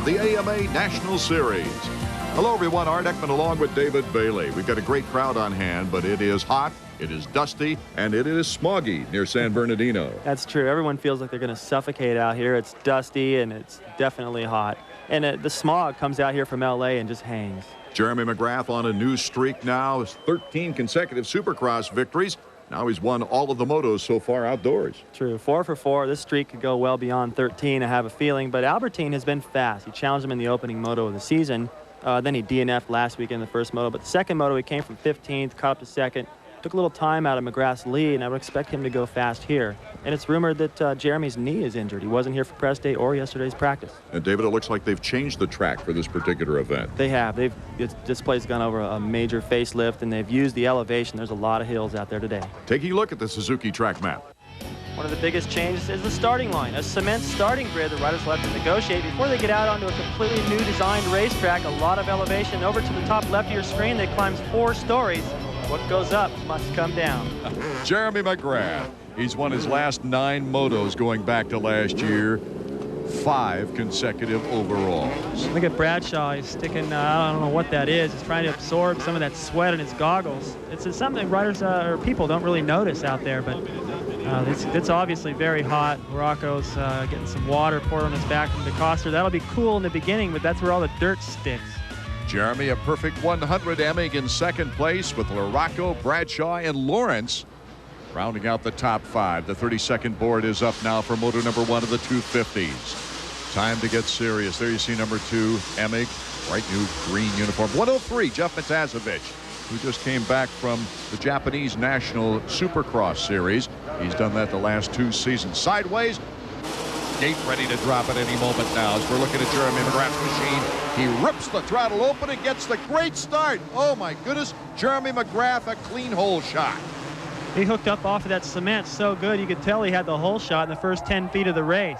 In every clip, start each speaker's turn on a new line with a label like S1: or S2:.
S1: of the AMA National Series. Hello, everyone. Art Ekman along with David Bailey. We've got a great crowd on hand, but it is hot, it is dusty, and it is smoggy near San Bernardino.
S2: That's true. Everyone feels like they're going to suffocate out here. It's dusty, and it's definitely hot. And the smog comes out here from L.A. and just hangs.
S1: Jeremy McGrath on a new streak now. 13 consecutive Supercross victories. Now he's won all of the motos so far outdoors.
S2: True. 4 for 4. This streak could go well beyond 13, I have a feeling. But Albertyn has been fast. He challenged him in the opening moto of the season. Then he DNF'd last week in the first moto. But the second moto, he came from 15th, caught up to second. Took a little time out of McGrath's lead, and I would expect him to go fast here. And it's rumored that Jeremy's knee is injured. He wasn't here for press day or yesterday's practice.
S1: And David, it looks like they've changed the track for this particular event.
S2: They have. This place has gone over a major facelift, and they've used the elevation. There's a lot of hills out there today.
S1: Taking a look at the Suzuki track map.
S2: One of the biggest changes is the starting line. A cement starting grid the riders will have to negotiate before they get out onto a completely new designed racetrack. A lot of elevation. Over to the top left of your screen, they climbs 4 stories. What goes up must come down.
S1: Jeremy McGrath. He's won his last 9 motos going back to last year. 5 consecutive overalls.
S2: Look at Bradshaw. He's sticking, I don't know what that is. He's trying to absorb some of that sweat in his goggles. It's something riders or people don't really notice out there, but it's obviously very hot. Rocco's getting some water poured on his back from DeCoster. That'll be cool in the beginning, but that's where all the dirt sticks.
S1: Jeremy, a perfect 100. Emig in second place with LaRocco, Bradshaw, and Lawrence rounding out the top 5. The 32nd board is up now for moto number 1 of the 250s. Time to get serious. There you see number 2, Emig, bright new green uniform. 103, Jeff Matazovic, who just came back from the Japanese National Supercross Series. He's done that the last 2 seasons. Sideways, gate ready to drop at any moment now as we're looking at Jeremy McGrath's machine. He rips the throttle open and gets the great start. Oh my goodness, Jeremy McGrath, a clean hole shot.
S2: He hooked up off of that cement so good you could tell he had the hole shot in the first 10 feet of the race.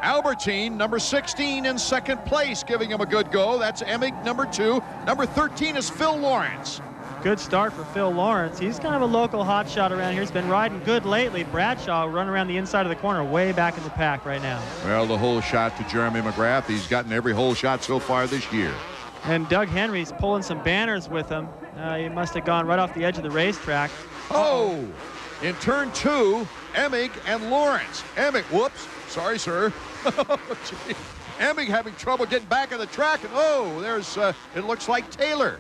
S1: Albertyn, number 16 in second place, giving him a good go. That's Emig, number 2. Number 13 is Phil Lawrence.
S2: Good start for Phil Lawrence. He's kind of a local hotshot around here. He's been riding good lately. Bradshaw running around the inside of the corner, way back in the pack right now.
S1: Well, the hole shot to Jeremy McGrath. He's gotten every hole shot so far this year.
S2: And Doug Henry's pulling some banners with him. He must have gone right off the edge of the racetrack.
S1: Oh, in turn 2, Emig and Lawrence. Emig, whoops, sorry, sir. Emig having trouble getting back on the track, and oh, there's, it looks like Taylor.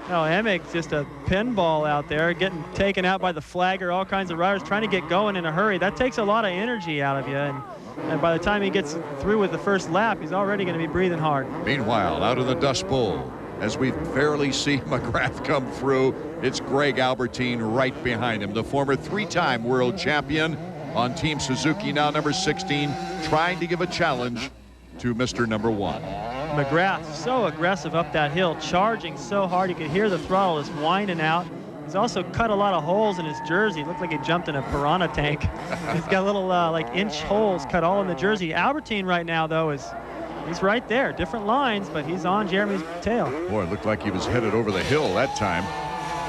S2: No, Emig's just a pinball out there, getting taken out by the flagger, all kinds of riders trying to get going in a hurry. That takes a lot of energy out of you, and by the time he gets through with the first lap, he's already going to be breathing hard.
S1: Meanwhile, out of the Dust Bowl, as we barely see McGrath come through, it's Greg Albertyn right behind him, the former 3-time world champion on Team Suzuki, now number 16, trying to give a challenge to Mr. number 1.
S2: McGrath so aggressive up that hill, charging so hard you could hear the throttle is winding out. He's also cut a lot of holes in his jersey. It looked like he jumped in a piranha tank. He's got little like inch holes cut all in the jersey. Albertyn right now though he's right there, different lines, but he's on Jeremy's tail.
S1: Boy, it looked like he was headed over the hill that time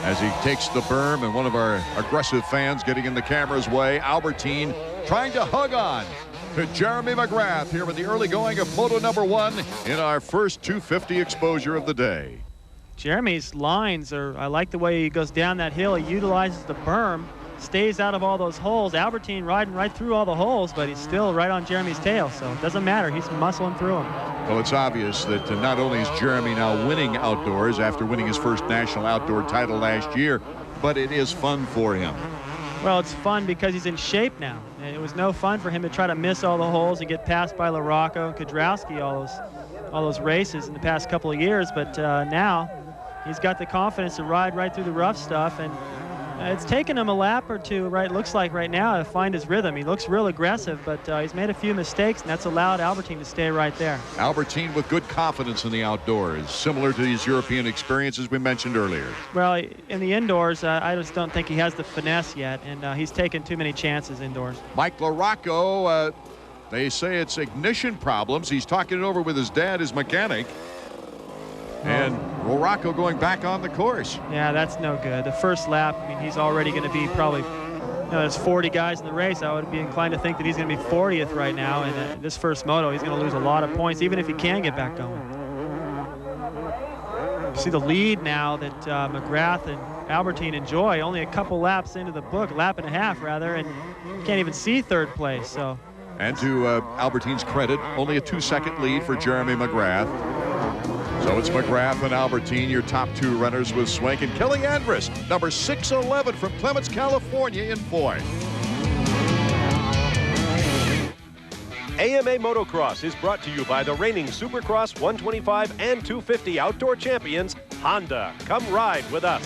S1: as he takes the berm, and one of our aggressive fans getting in the camera's way. Albertyn trying to hug on to Jeremy McGrath here with the early going of moto number 1 in our first 250 exposure of the day.
S2: Jeremy's lines are, I like the way he goes down that hill. He utilizes the berm, stays out of all those holes. Albertyn riding right through all the holes, but he's still right on Jeremy's tail, so it doesn't matter. He's muscling through them.
S1: Well, it's obvious that not only is Jeremy now winning outdoors after winning his first national outdoor title last year, but it is fun for him.
S2: Well, it's fun because he's in shape now. And it was no fun for him to try to miss all the holes and get passed by LaRocco and Kudrowski all those races in the past couple of years. But now he's got the confidence to ride right through the rough stuff, and it's taken him a lap or two, right, looks like right now, to find his rhythm. He looks real aggressive, but he's made a few mistakes, and that's allowed Albertyn to stay right there.
S1: Albertyn with good confidence in the outdoors, similar to his European experiences we mentioned earlier.
S2: Well, in the indoors, I just don't think he has the finesse yet, and he's taken too many chances indoors.
S1: Mike LaRocco, they say it's ignition problems. He's talking it over with his dad, his mechanic. And LaRocco going back on the course.
S2: Yeah, that's no good. The first lap, I mean, he's already going to be probably there's 40 guys in the race. I would be inclined to think that he's going to be 40th right now. And this first moto, he's going to lose a lot of points, even if he can get back going. You see the lead now that McGrath and Albertyn enjoy. Only a couple laps into the book, lap and a half rather, and can't even see third place. So.
S1: And to Albertyn's credit, only a 2-second lead for Jeremy McGrath. So it's McGrath and Albertyn, your top two runners with Swank, and Kelly Andrus, number 611 from Clements, California, in fourth.
S3: AMA Motocross is brought to you by the reigning Supercross 125 and 250 outdoor champions, Honda. Come ride with us.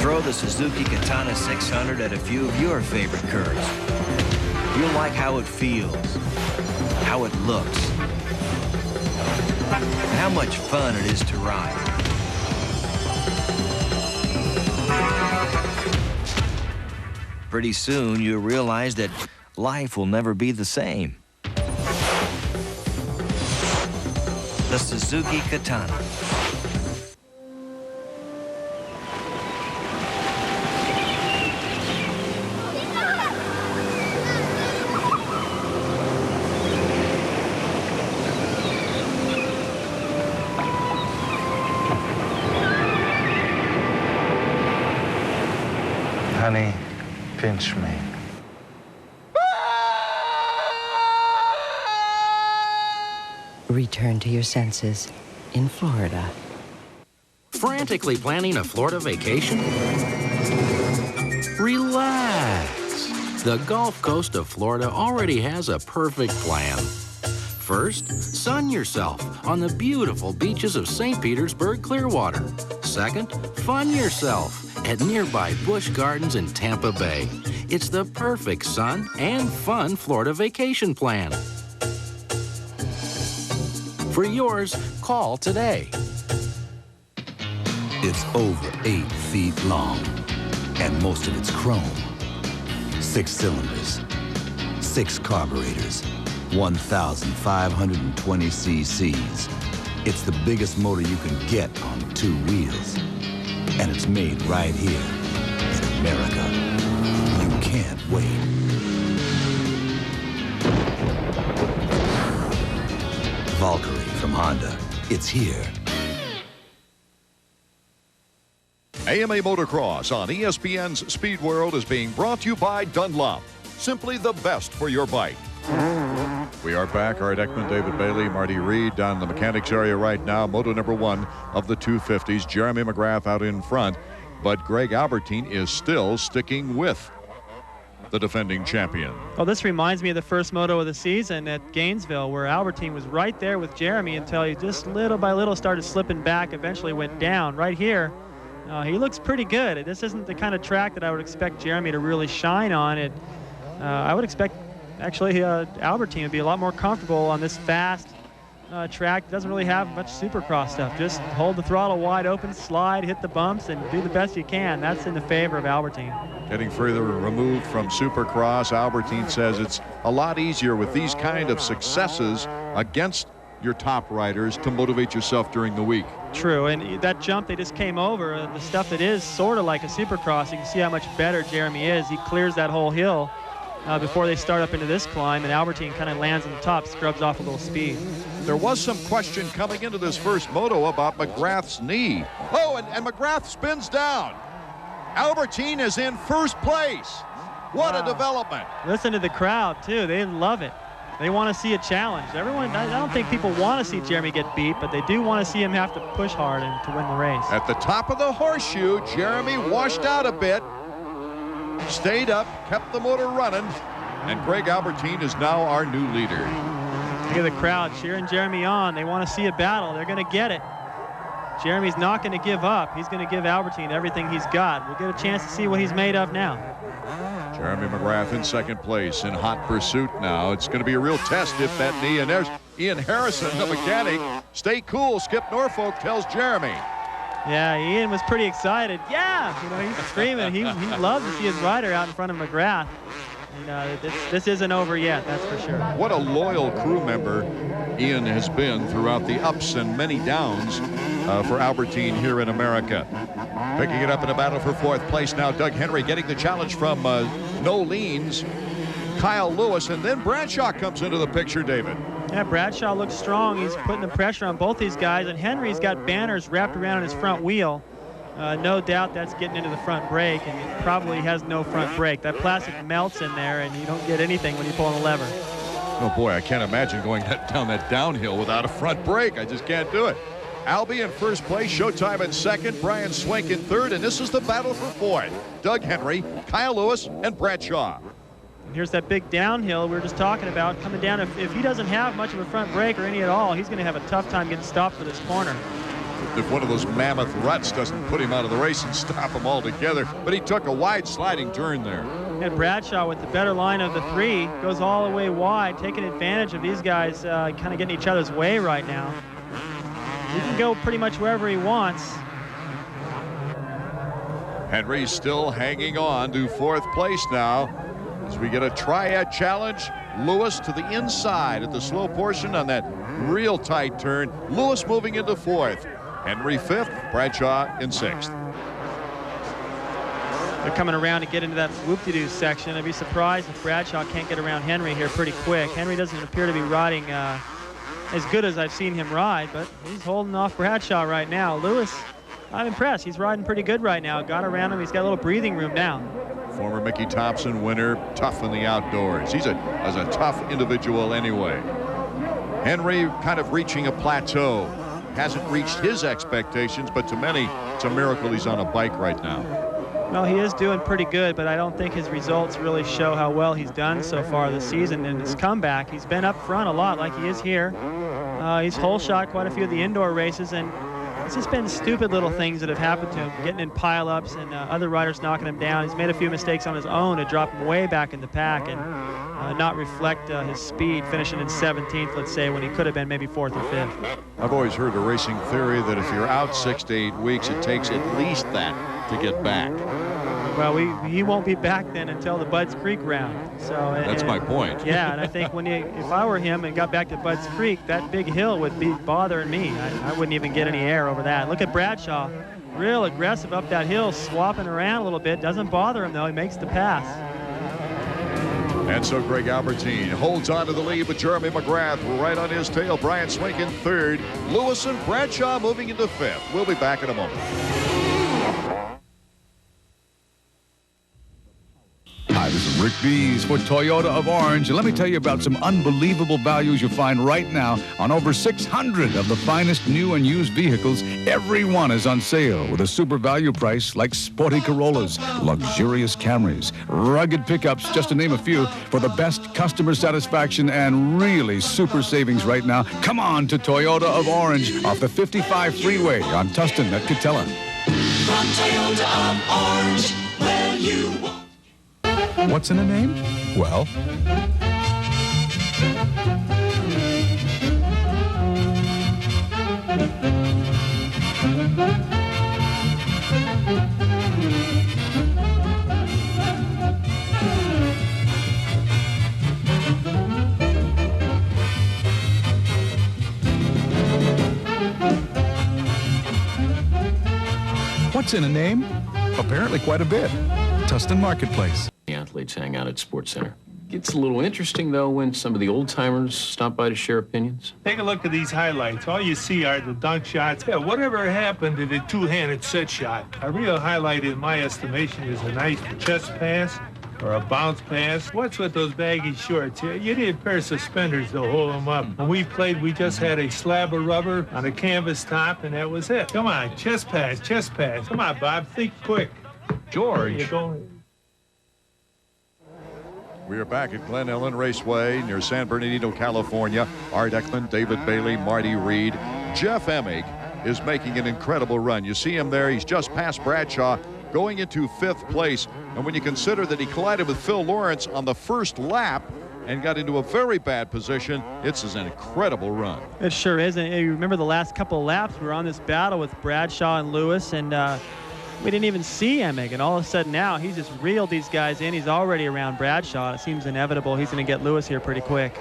S4: Throw the Suzuki Katana 600 at a few of your favorite curves. You'll like how it feels, how it looks, and how much fun it is to ride. Pretty soon, you'll realize that life will never be the same. The Suzuki Katana.
S5: Honey, pinch me.
S6: Return to your senses in Florida.
S7: Frantically planning a Florida vacation? Relax. The Gulf Coast of Florida already has a perfect plan. First, sun yourself on the beautiful beaches of St. Petersburg, Clearwater. Second, fun yourself at nearby Busch Gardens in Tampa Bay. It's the perfect sun and fun Florida vacation plan. For yours, call today.
S8: It's over 8 feet long, and most of it's chrome. 6 cylinders, 6 carburetors, 1,520 cc's. It's the biggest motor you can get on 2 wheels. And it's made right here in America. You can't wait. Valkyrie from Honda. It's here.
S1: AMA Motocross on ESPN's Speed World is being brought to you by Dunlop. Simply the best for your bike. We are back. Art Ekman, David Bailey, Marty Reed down in the mechanics area right now. Moto number 1 of the 250s. Jeremy McGrath out in front, but Greg Albertyn is still sticking with the defending champion.
S2: Well, this reminds me of the first moto of the season at Gainesville, where Albertyn was right there with Jeremy until he just little by little started slipping back, eventually went down. Right here, he looks pretty good. This isn't the kind of track that I would expect Jeremy to really shine on. I would expect actually Albertyn would be a lot more comfortable on this fast track. Doesn't really have much supercross stuff. Just hold the throttle wide open, slide, hit the bumps, and do the best you can. That's in the favor of Albertyn.
S1: Getting further removed from supercross, Albertyn says it's a lot easier with these kind of successes against your top riders to motivate yourself during the week.
S2: True, and that jump they just came over, the stuff that is sort of like a supercross, you can see how much better Jeremy is. He clears that whole hill before they start up into this climb, and Albertyn kind of lands on the top, scrubs off a little speed.
S1: There was some question coming into this first moto about McGrath's knee. Oh, and McGrath spins down. Albertyn is in first place. What a development.
S2: Listen to the crowd, too. They love it. They want to see a challenge. Everyone, I don't think people want to see Jeremy get beat, but they do want to see him have to push hard and to win the race.
S1: At the top of the horseshoe, Jeremy washed out a bit, stayed up, kept the motor running, and Greg Albertyn is now our new leader.
S2: Look at the crowd cheering Jeremy on. They want to see a battle. They're going to get it. Jeremy's not going to give up. He's going to give Albertyn everything he's got. We'll get a chance to see what he's made of now.
S1: Jeremy McGrath in second place in hot pursuit now. It's going to be a real test if that knee, and there's Ian Harrison, the mechanic. Stay cool, Skip Norfolk tells Jeremy.
S2: Yeah, Ian was pretty excited. Yeah, he's screaming. He loves to see his rider out in front of McGrath. This isn't over yet, that's for sure.
S1: What a loyal crew member Ian has been throughout the ups and many downs for Albertyn here in America. Picking it up in a battle for fourth place now, Doug Henry getting the challenge from No Leans, Kyle Lewis, and then Bradshaw comes into the picture, David.
S2: Yeah, Bradshaw looks strong. He's putting the pressure on both these guys, and Henry's got banners wrapped around his front wheel. No doubt that's getting into the front brake, and it probably has no front brake. That plastic melts in there, and you don't get anything when you pull on the lever.
S1: Oh boy, I can't imagine going down that downhill without a front brake. I just can't do it. Albie in first place, Showtime in second, Brian Swank in third, and this is the battle for fourth. Doug Henry, Kyle Lewis, and Bradshaw.
S2: And here's that big downhill we were just talking about coming down. If he doesn't have much of a front brake or any at all, he's going to have a tough time getting stopped for this corner.
S1: If one of those mammoth ruts doesn't put him out of the race and stop him altogether, but he took a wide sliding turn there.
S2: And Bradshaw, with the better line of the three, goes all the way wide, taking advantage of these guys kind of getting each other's way right now. He can go pretty much wherever he wants.
S1: Henry still hanging on to fourth place now as we get a triad challenge. Lewis to the inside at the slow portion on that real tight turn. Lewis moving into fourth. Henry fifth, Bradshaw in sixth.
S2: They're coming around to get into that whoop-de-doo section. I'd be surprised if Bradshaw can't get around Henry here pretty quick. Henry doesn't appear to be riding as good as I've seen him ride, but he's holding off Bradshaw right now. Lewis, I'm impressed. He's riding pretty good right now. Got around him. He's got a little breathing room now.
S1: Former Mickey Thompson winner, tough in the outdoors. He's a tough individual anyway. Henry kind of reaching a plateau. Hasn't reached his expectations, but to many, it's a miracle he's on a bike right now.
S2: Well, he is doing pretty good, but I don't think his results really show how well he's done so far this season. In his comeback, he's been up front a lot like he is here. He's hole shot quite a few of the indoor races, and it's just been stupid little things that have happened to him, getting in pileups and other riders knocking him down. He's made a few mistakes on his own to drop him way back in the pack and not reflect his speed, finishing in 17th, let's say, when he could have been maybe 4th or 5th.
S1: I've always heard a racing theory that if you're out 6 to 8 weeks, it takes at least that to get back.
S2: Well, he won't be back then until the Budds Creek round. So
S1: that's my point.
S2: Yeah, and I think if I were him and got back to Budds Creek, that big hill would be bothering me. I wouldn't even get any air over that. Look at Bradshaw, real aggressive up that hill, swapping around a little bit. Doesn't bother him though. He makes the pass.
S1: And so Greg Albertyn holds on to the lead with Jeremy McGrath right on his tail. Brian Swink in third. Lewis and Bradshaw moving into fifth. We'll be back in a moment.
S9: Hi, this is Rick Dees for Toyota of Orange, and let me tell you about some unbelievable values you'll find right now on over 600 of the finest new and used vehicles. Every one is on sale with a super value price like sporty Corollas, luxurious Camrys, rugged pickups, just to name a few, for the best customer satisfaction and really super savings right now. Come on to Toyota of Orange off the 55 freeway on Tustin at Catella.
S10: From Toyota of Orange, where you want.
S9: What's in a name? Well, what's in a name? Apparently quite a bit. Tustin Marketplace.
S11: The athletes hang out at Sports Center. Gets a little interesting, though, when some of the old-timers stop by to share opinions.
S12: Take a look at these highlights. All you see are the dunk shots. Yeah, whatever happened to the two-handed set shot? A real highlight, in my estimation, is a nice chest pass or a bounce pass. What's with those baggy shorts? You need a pair of suspenders to hold them up. When we played, we just had a slab of rubber on a canvas top, and that was it. Come on, chest pass, chest pass. Come on, Bob, think quick.
S11: George.
S1: We are back at Glen Ellen Raceway near San Bernardino, California. Art Ekman, David Bailey, Marty Reed. Jeff Emig is making an incredible run. You see him there. He's just past Bradshaw, going into 5th place. And when you consider that he collided with Phil Lawrence on the first lap and got into a very bad position, it's an incredible run.
S2: It sure is. And you remember the last couple of laps, we were on this battle with Bradshaw and Lewis, and we didn't even see Emig, and all of a sudden now he's just reeled these guys in. He's already around Bradshaw. It seems inevitable he's going to get Lewis here pretty quick.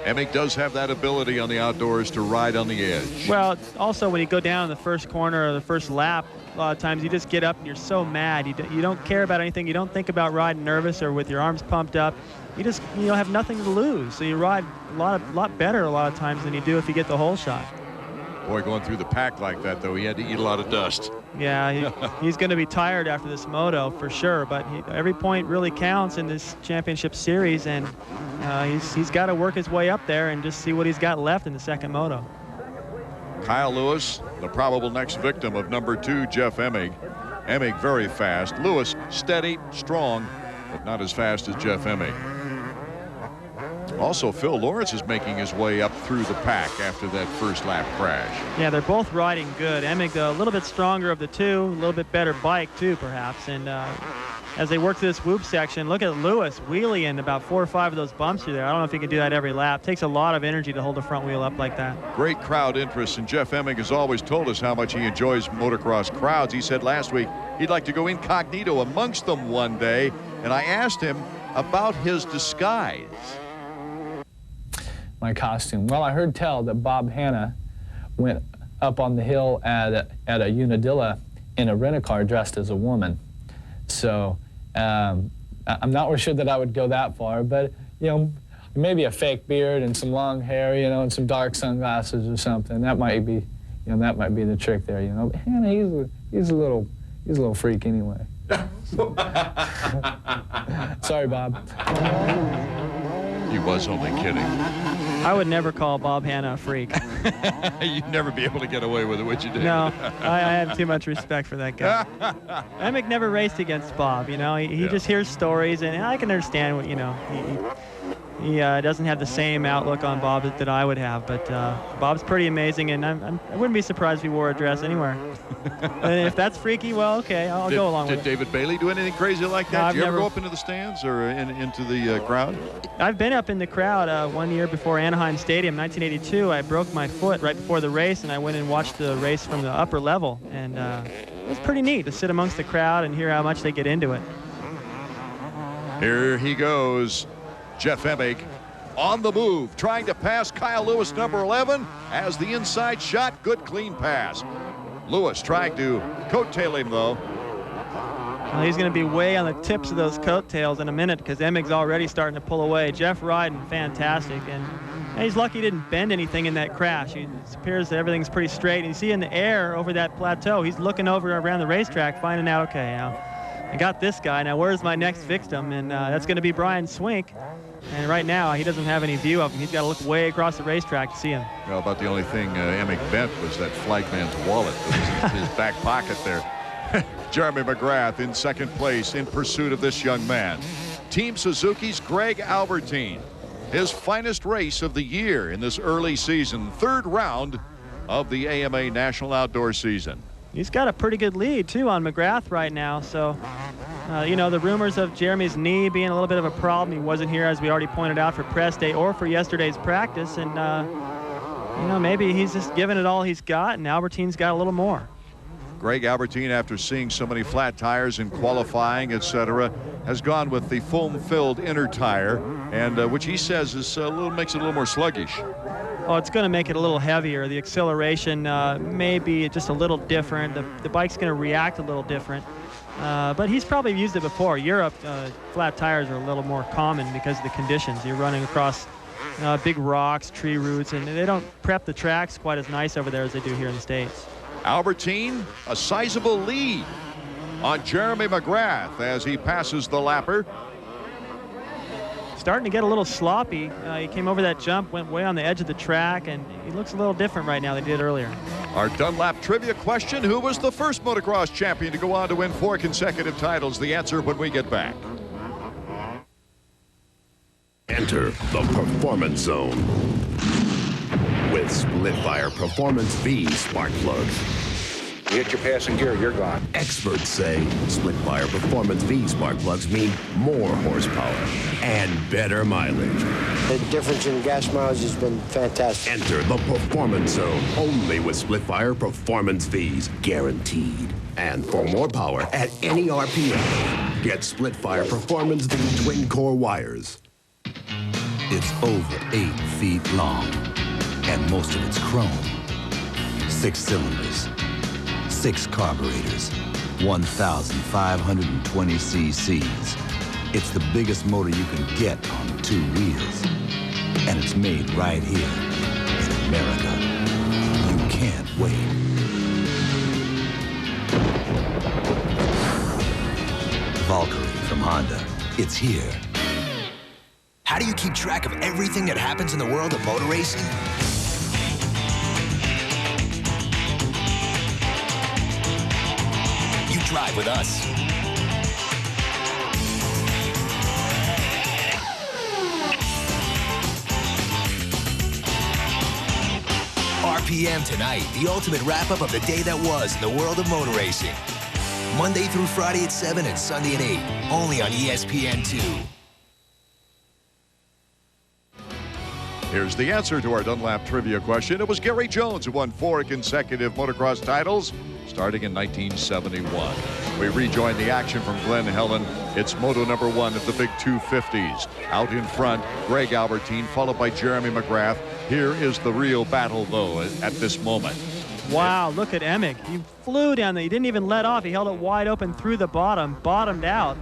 S1: Emig does have that ability on the outdoors to ride on the edge.
S2: Well, also when you go down in the first corner or the first lap, a lot of times you just get up and you're so mad. You don't care about anything. You don't think about riding nervous or with your arms pumped up. You just have nothing to lose. So you ride a lot better a lot of times than you do if you get the whole shot.
S1: Boy, going through the pack like that, though, he had to eat a lot of dust.
S2: Yeah, he's going to be tired after this moto for sure, but every point really counts in this championship series, and he's got to work his way up there and just see what he's got left in the second moto.
S1: Kyle Lewis, the probable next victim of number 2, Jeff Emig. Emig very fast. Lewis steady, strong, but not as fast as Jeff Emig. Also, Phil Lawrence is making his way up through the pack after that first lap crash.
S2: Yeah, they're both riding good. Emig, a little bit stronger of the two, a little bit better bike too, perhaps. And as they work through this whoop section, look at Lewis wheeling about 4 or 5 of those bumps through there. I don't know if he can do that every lap. Takes a lot of energy to hold the front wheel up like that.
S1: Great crowd interest, and Jeff Emig has always told us how much he enjoys motocross crowds. He said last week he'd like to go incognito amongst them one day, and I asked him about his disguise.
S13: My costume. Well, I heard tell that Bob Hanna went up on the hill at a Unadilla in a rent-a-car dressed as a woman. So I'm not sure that I would go that far, but maybe a fake beard and some long hair, and some dark sunglasses or something. That might be, that might be the trick there. But Hanna, he's a little freak anyway. Sorry, Bob.
S1: He was only kidding.
S2: I would never call Bob Hanna a freak.
S1: You'd never be able to get away with it, would you, Dave?
S2: No, I have too much respect for that guy. Emig never raced against Bob. He just hears stories, and I can understand what he doesn't have the same outlook on Bob that I would have, but Bob's pretty amazing, and I wouldn't be surprised if he wore a dress anywhere. And if that's freaky, well, okay, I'll go along with it.
S1: Did David Bailey do anything crazy like that? Did you ever go up into the stands or into the crowd?
S2: I've been up in the crowd one year before Anaheim Stadium, 1982. I broke my foot right before the race, and I went and watched the race from the upper level, and it was pretty neat to sit amongst the crowd and hear how much they get into it.
S1: Here he goes. Jeff Emig on the move, trying to pass Kyle Lewis, number 11, as the inside shot. Good, clean pass. Lewis trying to coattail him, though.
S2: Well, he's going to be way on the tips of those coattails in a minute because Emig's already starting to pull away. Jeff riding fantastic, and he's lucky he didn't bend anything in that crash. It appears that everything's pretty straight. And you see in the air over that plateau, he's looking over around the racetrack, finding out, okay, now I got this guy. Now where's my next victim? And that's going to be Brian Swink. And right now, he doesn't have any view of him. He's got to look way across the racetrack to see him.
S1: Well, about the only thing Emig bent was that flagman's wallet that was in his back pocket there. Jeremy McGrath in second place in pursuit of this young man. Team Suzuki's Greg Albertyn. His finest race of the year in this early season. Third round of the AMA National Outdoor Season.
S2: He's got a pretty good lead, too, on McGrath right now. So, the rumors of Jeremy's knee being a little bit of a problem. He wasn't here, as we already pointed out, for press day or for yesterday's practice. And, maybe he's just giving it all he's got, and Albertyn's got a little more.
S1: Greg Albertyn, after seeing so many flat tires in qualifying, etc., has gone with the foam-filled inner tire, and which he says is makes it a little more sluggish.
S2: Oh, it's going to make it a little heavier. The acceleration may be just a little different. The bike's going to react a little different. But he's probably used it before. Europe, flat tires are a little more common because of the conditions. You're running across big rocks, tree roots, and they don't prep the tracks quite as nice over there as they do here in the States.
S1: Albertyn, a sizable lead on Jeremy McGrath as he passes the lapper.
S2: Starting to get a little sloppy. He came over that jump, went way on the edge of the track, and he looks a little different right now than he did earlier.
S1: Our Dunlap trivia question: who was the first motocross champion to go on to win 4 consecutive titles? The answer when we get back.
S14: Enter the Performance Zone with Splitfire Performance V spark plugs.
S15: You hit your passing gear, you're gone.
S14: Experts say split-fire Performance V spark plugs mean more horsepower and better mileage.
S16: The difference in gas mileage has been fantastic.
S14: Enter the Performance Zone, only with split-fire Performance Vs, guaranteed. And for more power at any RPM, get split-fire Performance V twin-core wires.
S8: It's over 8 feet long, and most of it's chrome. 6 cylinders, 6 carburetors, 1,520 cc's. It's the biggest motor you can get on 2 wheels. And it's made right here in America. You can't wait. Valkyrie from Honda. It's here.
S17: How do you keep track of everything that happens in the world of motor racing? You drive with us. RPM tonight, the ultimate wrap-up of the day that was in the world of motor racing. Monday through Friday at 7 and Sunday at 8, only on ESPN2.
S1: Here's the answer to our Dunlap trivia question. It was Gary Jones who won 4 consecutive motocross titles starting in 1971. We rejoin the action from Glen, Helen. It's moto number 1 of the big 250s. Out in front, Greg Albertyn, followed by Jeremy McGrath. Here is the real battle, though, at this moment.
S2: Wow, look at Emig. He flew down there. He didn't even let off. He held it wide open through the bottom, bottomed out.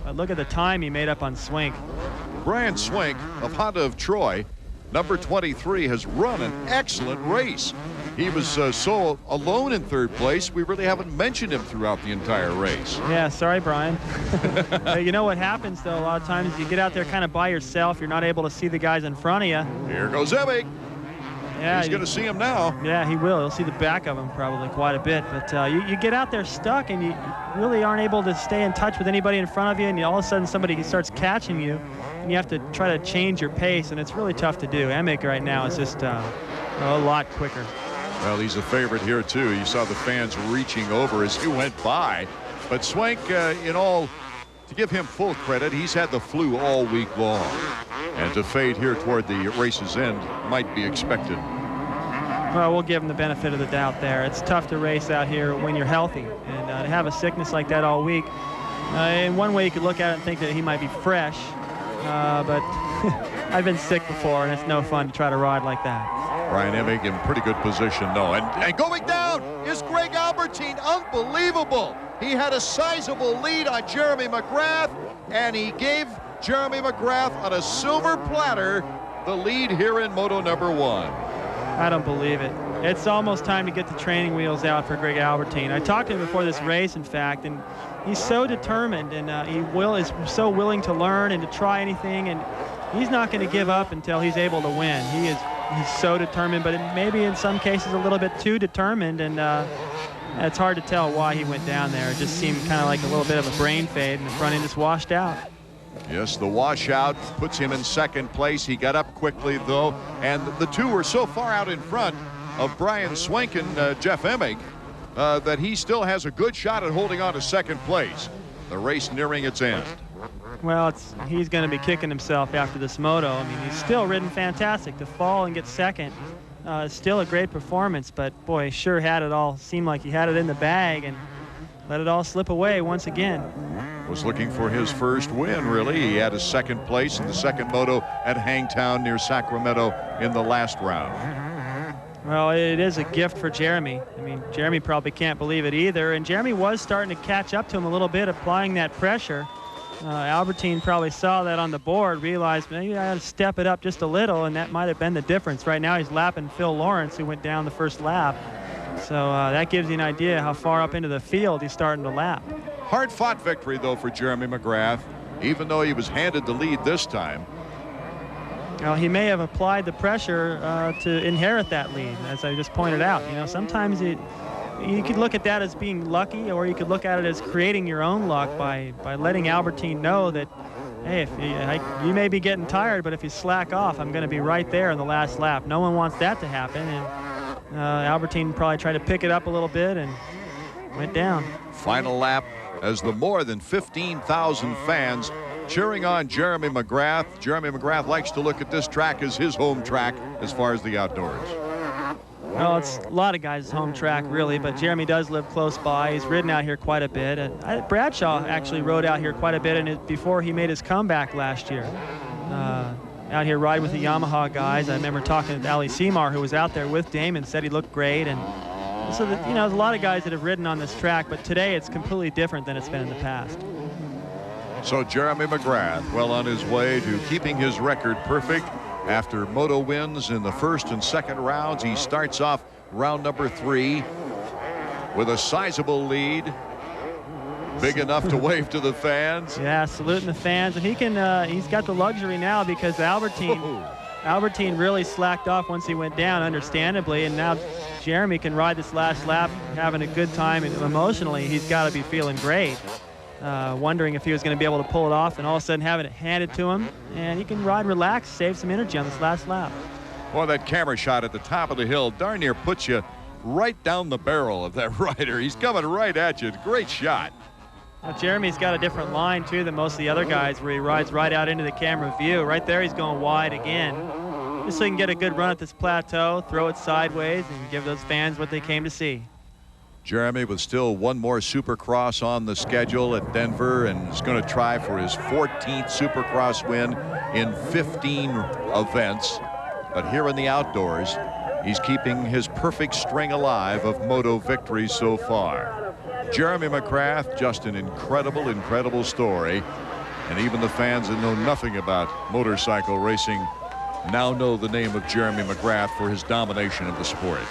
S2: But look at the time he made up on Swink.
S1: Brian Swink of Honda of Troy, number 23, has run an excellent race. He was so alone in 3rd place, we really haven't mentioned him throughout the entire race.
S2: Yeah, sorry, Brian. You know what happens, though, a lot of times you get out there kind of by yourself. You're not able to see the guys in front of you.
S1: Here goes Emig.
S2: Yeah,
S1: he's going to see him now.
S2: Yeah, he will. He'll see the back of him probably quite a bit. But you get out there stuck, and you really aren't able to stay in touch with anybody in front of you, and all of a sudden somebody starts catching you, and you have to try to change your pace, and it's really tough to do. Emig right now is just a lot quicker.
S1: Well, he's a favorite here, too. You saw the fans reaching over as he went by. But Swank, in all, to give him full credit, he's had the flu all week long. And to fade here toward the race's end might be expected.
S2: Well, we'll give him the benefit of the doubt there. It's tough to race out here when you're healthy. And to have a sickness like that all week, in one way you could look at it and think that he might be fresh. But I've been sick before, and it's no fun to try to ride like that.
S1: Brian Emig in pretty good position, though. And going down is Greg Albertyn. Unbelievable. He had a sizable lead on Jeremy McGrath, and he gave Jeremy McGrath on a silver platter the lead here in moto number 1.
S2: I don't believe it. It's almost time to get the training wheels out for Greg Albertyn. I talked to him before this race, in fact, and he's so determined, and is so willing to learn and to try anything, and he's not going to give up until he's able to win. He's so determined, but maybe in some cases a little bit too determined, and it's hard to tell why he went down there. It just seemed kind of like a little bit of a brain fade, and the front end just washed out.
S1: Yes, the washout puts him in 2nd place. He got up quickly, though, and the two were so far out in front of Brian Swank and Jeff Emig that he still has a good shot at holding on to 2nd place. The race nearing its end.
S2: Well, he's going to be kicking himself after this moto. I mean, he's still ridden fantastic. To fall and get 2nd is still a great performance, but boy, he sure had it all. Seemed like he had it in the bag and let it all slip away once again.
S1: Was looking for his first win, really. He had a 2nd place in the 2nd moto at Hangtown near Sacramento in the last round.
S2: Well, it is a gift for Jeremy. I mean, Jeremy probably can't believe it either, and Jeremy was starting to catch up to him a little bit, applying that pressure. Albertyn probably saw that on the board, realized maybe I got to step it up just a little, and that might have been the difference. Right now he's lapping Phil Lawrence, who went down the first lap. So that gives you an idea how far up into the field he's starting to lap.
S1: Hard-fought victory, though, for Jeremy McGrath, even though he was handed the lead this time.
S2: Well, he may have applied the pressure to inherit that lead, as I just pointed out. You know, sometimes you could look at that as being lucky, or you could look at it as creating your own luck by letting Albertyn know that, hey, you may be getting tired, but if you slack off, I'm going to be right there in the last lap. No one wants that to happen, and Albertyn probably tried to pick it up a little bit and went down.
S1: Final lap as the more than 15,000 fans cheering on Jeremy McGrath. Jeremy McGrath likes to look at this track as his home track as far as the outdoors.
S2: Well, it's a lot of guys' home track, really, but Jeremy does live close by. He's ridden out here quite a bit. Bradshaw actually rode out here quite a bit before he made his comeback last year. Out here riding with the Yamaha guys. I remember talking to Ali Seymour, who was out there with Damon, said he looked great. And so, there's a lot of guys that have ridden on this track, but today it's completely different than it's been in the past.
S1: So Jeremy McGrath well on his way to keeping his record perfect. After moto wins in the first and second rounds, he starts off round number 3 with a sizable lead. Big enough to wave to the fans.
S2: Yeah, saluting the fans. And he can, he's got the luxury now because Albertyn really slacked off once he went down, understandably. And now Jeremy can ride this last lap, having a good time. And emotionally, he's got to be feeling great. Wondering if he was going to be able to pull it off, and all of a sudden having it handed to him. And he can ride relaxed, save some energy on this last lap.
S1: Well, that camera shot at the top of the hill darn near puts you right down the barrel of that rider. He's coming right at you. Great shot.
S2: Now, Jeremy's got a different line, too, than most of the other guys, where he rides right out into the camera view. Right there, he's going wide again, just so he can get a good run at this plateau, throw it sideways, and give those fans what they came to see.
S1: Jeremy with still one more Supercross on the schedule at Denver, and is going to try for his 14th Supercross win in 15 events. But here in the outdoors, he's keeping his perfect string alive of moto victories so far. Jeremy McGrath, just an incredible story. And even the fans that know nothing about motorcycle racing now know the name of Jeremy McGrath for his domination of the sport.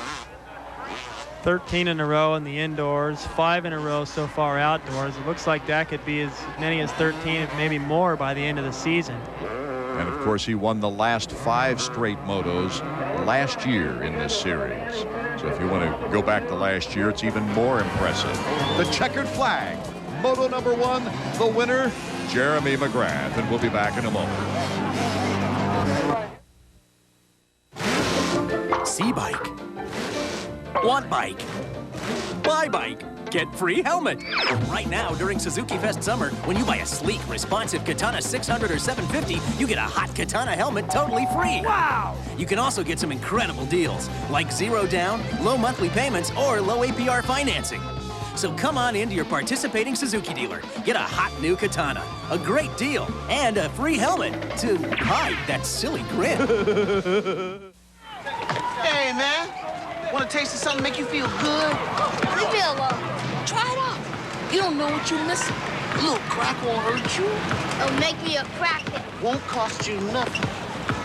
S2: 13 in a row in the indoors, 5 in a row so far outdoors. It looks like that could be as many as 13, maybe more by the end of the season.
S1: And of course, he won the last 5 straight motos last year in this series. So if you want to go back to last year, it's even more impressive. The checkered flag, moto number 1, the winner, Jeremy McGrath. And we'll be back in a moment.
S15: C-Bike. Want bike? Buy bike. Get free helmet. Right now, during Suzuki Fest Summer, when you buy a sleek, responsive Katana 600 or 750, you get a hot Katana helmet totally free. Wow! You can also get some incredible deals, like 0 down, low monthly payments, or low APR financing. So come on into your participating Suzuki dealer. Get a hot new Katana, a great deal, and a free helmet to hide that silly grin.
S18: Hey, man. Want a taste of something make you feel good?
S19: Leave me alone.
S18: Try it out. You don't know what you're missing. A little crack won't hurt you.
S19: It'll make me a crackhead.
S18: Won't cost you nothing.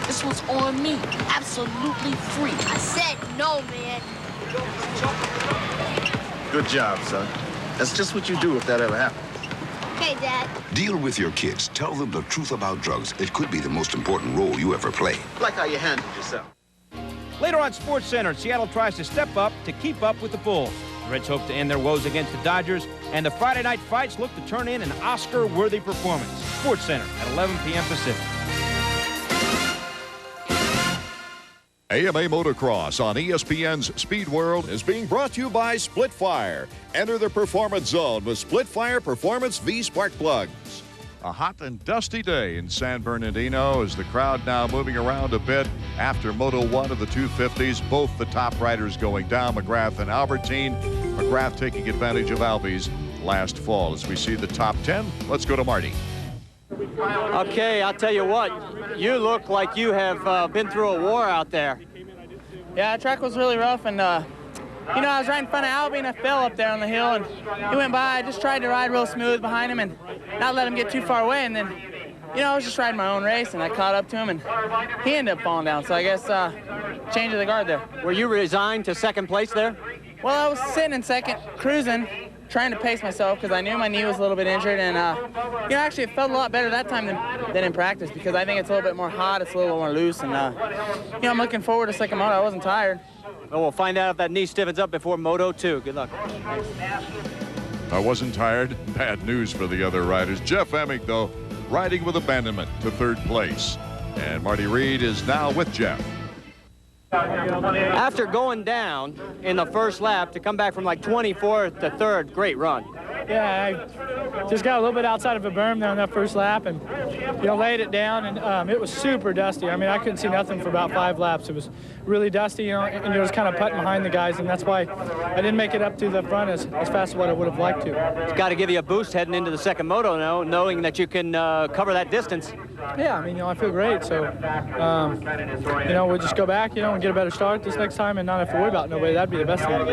S18: This one's on me. Absolutely free.
S19: I said no, man.
S20: Good job, son. That's just what you do if that ever happens.
S19: Okay, Dad.
S21: Deal with your kids. Tell them the truth about drugs. It could be the most important role you ever play.
S20: Like how you handled yourself.
S22: Later on SportsCenter, Seattle tries to step up to keep up with the Bulls. The Reds hope to end their woes against the Dodgers, and the Friday night fights look to turn in an Oscar-worthy performance. SportsCenter at 11 p.m. Pacific.
S1: AMA Motocross on ESPN's Speed World is being brought to you by Split Fire. Enter the performance zone with Split Fire Performance V Spark Plugs. A hot and dusty day in San Bernardino as the crowd now moving around a bit after Moto 1 of the 250s. Both the top riders going down, McGrath and Albertyn. McGrath taking advantage of Albies last fall. As we see the top 10, let's go to Marty.
S23: Okay, I'll tell you what, you look like you have been through a war out there.
S24: Yeah, the track was really rough, and you know, I was right in front of Albie, and I fell up there on the hill, and he went by. I just tried to ride real smooth behind him and not let him get too far away, and then, you know, I was just riding my own race, and I caught up to him, and he ended up falling down, so I guess change of the guard there.
S23: Were you resigned to second place there?
S24: Well, I was sitting in second, cruising, trying to pace myself because I knew my knee was a little bit injured, and you know, actually it felt a lot better that time than in practice because I think it's a little bit more hot, it's a little more loose, and you know, I'm looking forward to second moto. I wasn't tired.
S23: Well, we'll find out if that knee stiffens up before Moto 2. Good luck.
S1: I wasn't tired. Bad news for the other riders. Jeff Emig, though, riding with abandonment to third place. And Marty Reed is now with Jeff.
S23: After going down in the first lap to come back from like 24th to 3rd, great run.
S13: Yeah, I just got a little bit outside of a berm there on that first lap and, laid it down, and it was super dusty. I mean, I couldn't see nothing for about 5 laps. It was really dusty, and it was kind of putting behind the guys, and that's why I didn't make it up to the front as fast as what I would have liked to.
S23: It's got to give you a boost heading into the second moto now, knowing that you can cover that distance.
S13: Yeah, I mean, I feel great, so, we'll just go back, and get a better start this next time and not have to worry about nobody. That'd be the best thing.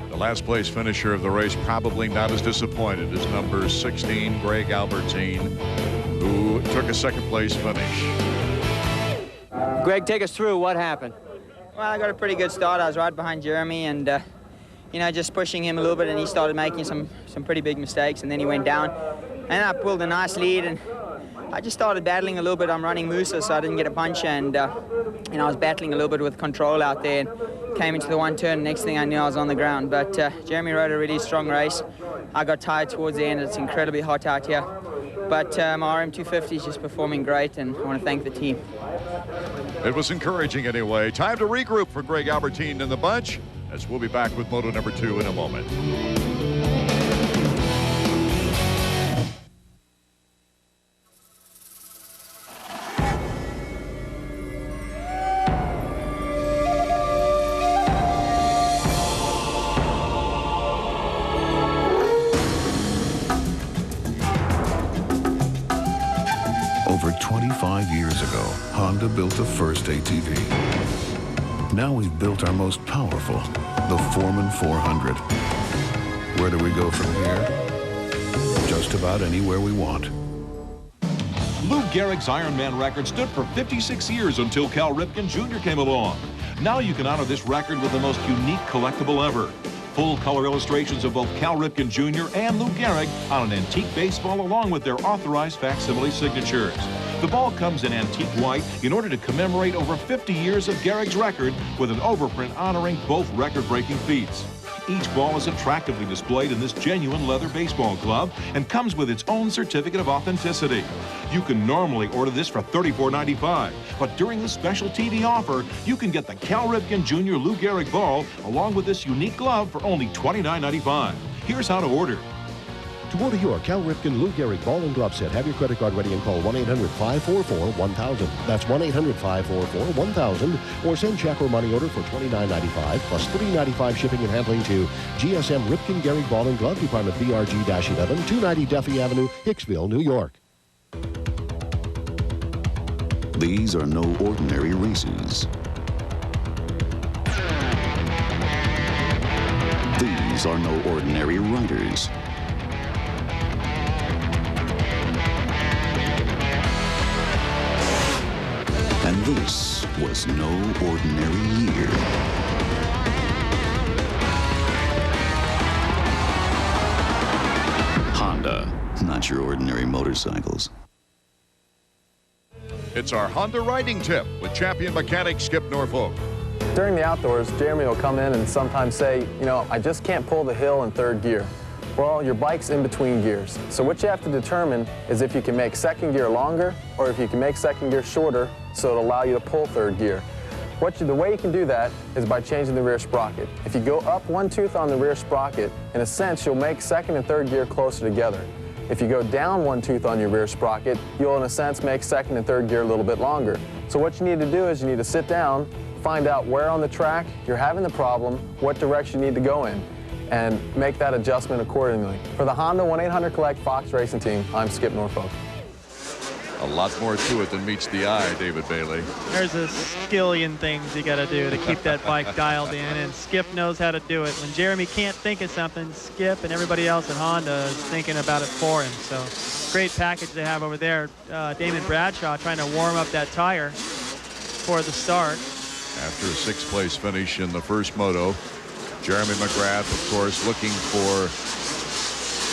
S1: The last place finisher of the race, probably not as disappointed as number 16, Greg Albertyn, who took a second place finish.
S23: Greg, take us through what happened.
S3: Well, I got a pretty good start. I was right behind Jeremy and, just pushing him a little bit, and he started making some pretty big mistakes, and then he went down. And I pulled a nice lead, and I just started battling a little bit. I'm running Musa, so I didn't get a punch, and I was battling a little bit with control out there, and came into the one turn. Next thing I knew, I was on the ground. But Jeremy rode a really strong race. I got tired towards the end. It's incredibly hot out here. But my RM250 is just performing great, and I want to thank the team.
S1: It was encouraging anyway. Time to regroup for Greg Albertyn and the bunch, as we'll be back with Moto number 2 in a moment.
S21: Over 25 years ago, Honda built the first ATV. Now we've built our most powerful, the Foreman 400. Where do we go from here? Just about anywhere we want.
S4: Lou Gehrig's Ironman record stood for 56 years until Cal Ripken Jr. came along. Now you can honor this record with the most unique collectible ever. Full color illustrations of both Cal Ripken Jr. and Lou Gehrig on an antique baseball along with their authorized facsimile signatures. The ball comes in antique white in order to commemorate over 50 years of Gehrig's record with an overprint honoring both record-breaking feats. Each ball is attractively displayed in this genuine leather baseball glove and comes with its own certificate of authenticity. You can normally order this for $34.95, but during the special TV offer, you can get the Cal Ripken Jr. Lou Gehrig ball along with this unique glove for only $29.95. Here's how to order.
S5: To order your Cal Ripken Lou Gehrig ball and glove set, have your credit card ready and call 1-800-544-1000. That's 1-800-544-1000. Or send check or money order for $29.95 plus $3.95 shipping and handling to GSM Ripken Gehrig Ball and Glove Department, BRG-11, 290 Duffy Avenue, Hicksville, New York.
S21: These are no ordinary races. These are no ordinary riders. And this was no ordinary year. Honda, not your ordinary motorcycles.
S1: It's our Honda riding tip with champion mechanic Skip Norfolk.
S6: During the outdoors, Jeremy will come in and sometimes say, I just can't pull the hill in third gear. Well, your bike's in between gears. So what you have to determine is if you can make second gear longer or if you can make second gear shorter so it'll allow you to pull third gear. The way you can do that is by changing the rear sprocket. If you go up one tooth on the rear sprocket, in a sense, you'll make second and third gear closer together. If you go down one tooth on your rear sprocket, you'll, in a sense, make second and third gear a little bit longer. So what you need to do is you need to sit down, find out where on the track you're having the problem, what direction you need to go in, and make that adjustment accordingly. For the Honda 1-800-COLLECT Fox Racing Team, I'm Skip Norfolk.
S1: A lot more to it than meets the eye, David Bailey.
S2: There's a skillion things you got to do to keep that bike dialed in, and Skip knows how to do it. When Jeremy can't think of something, Skip and everybody else at Honda is thinking about it for him. So great package they have over there. Damon Bradshaw trying to warm up that tire for the start.
S1: After a sixth-place finish in the first moto, Jeremy McGrath, of course, looking for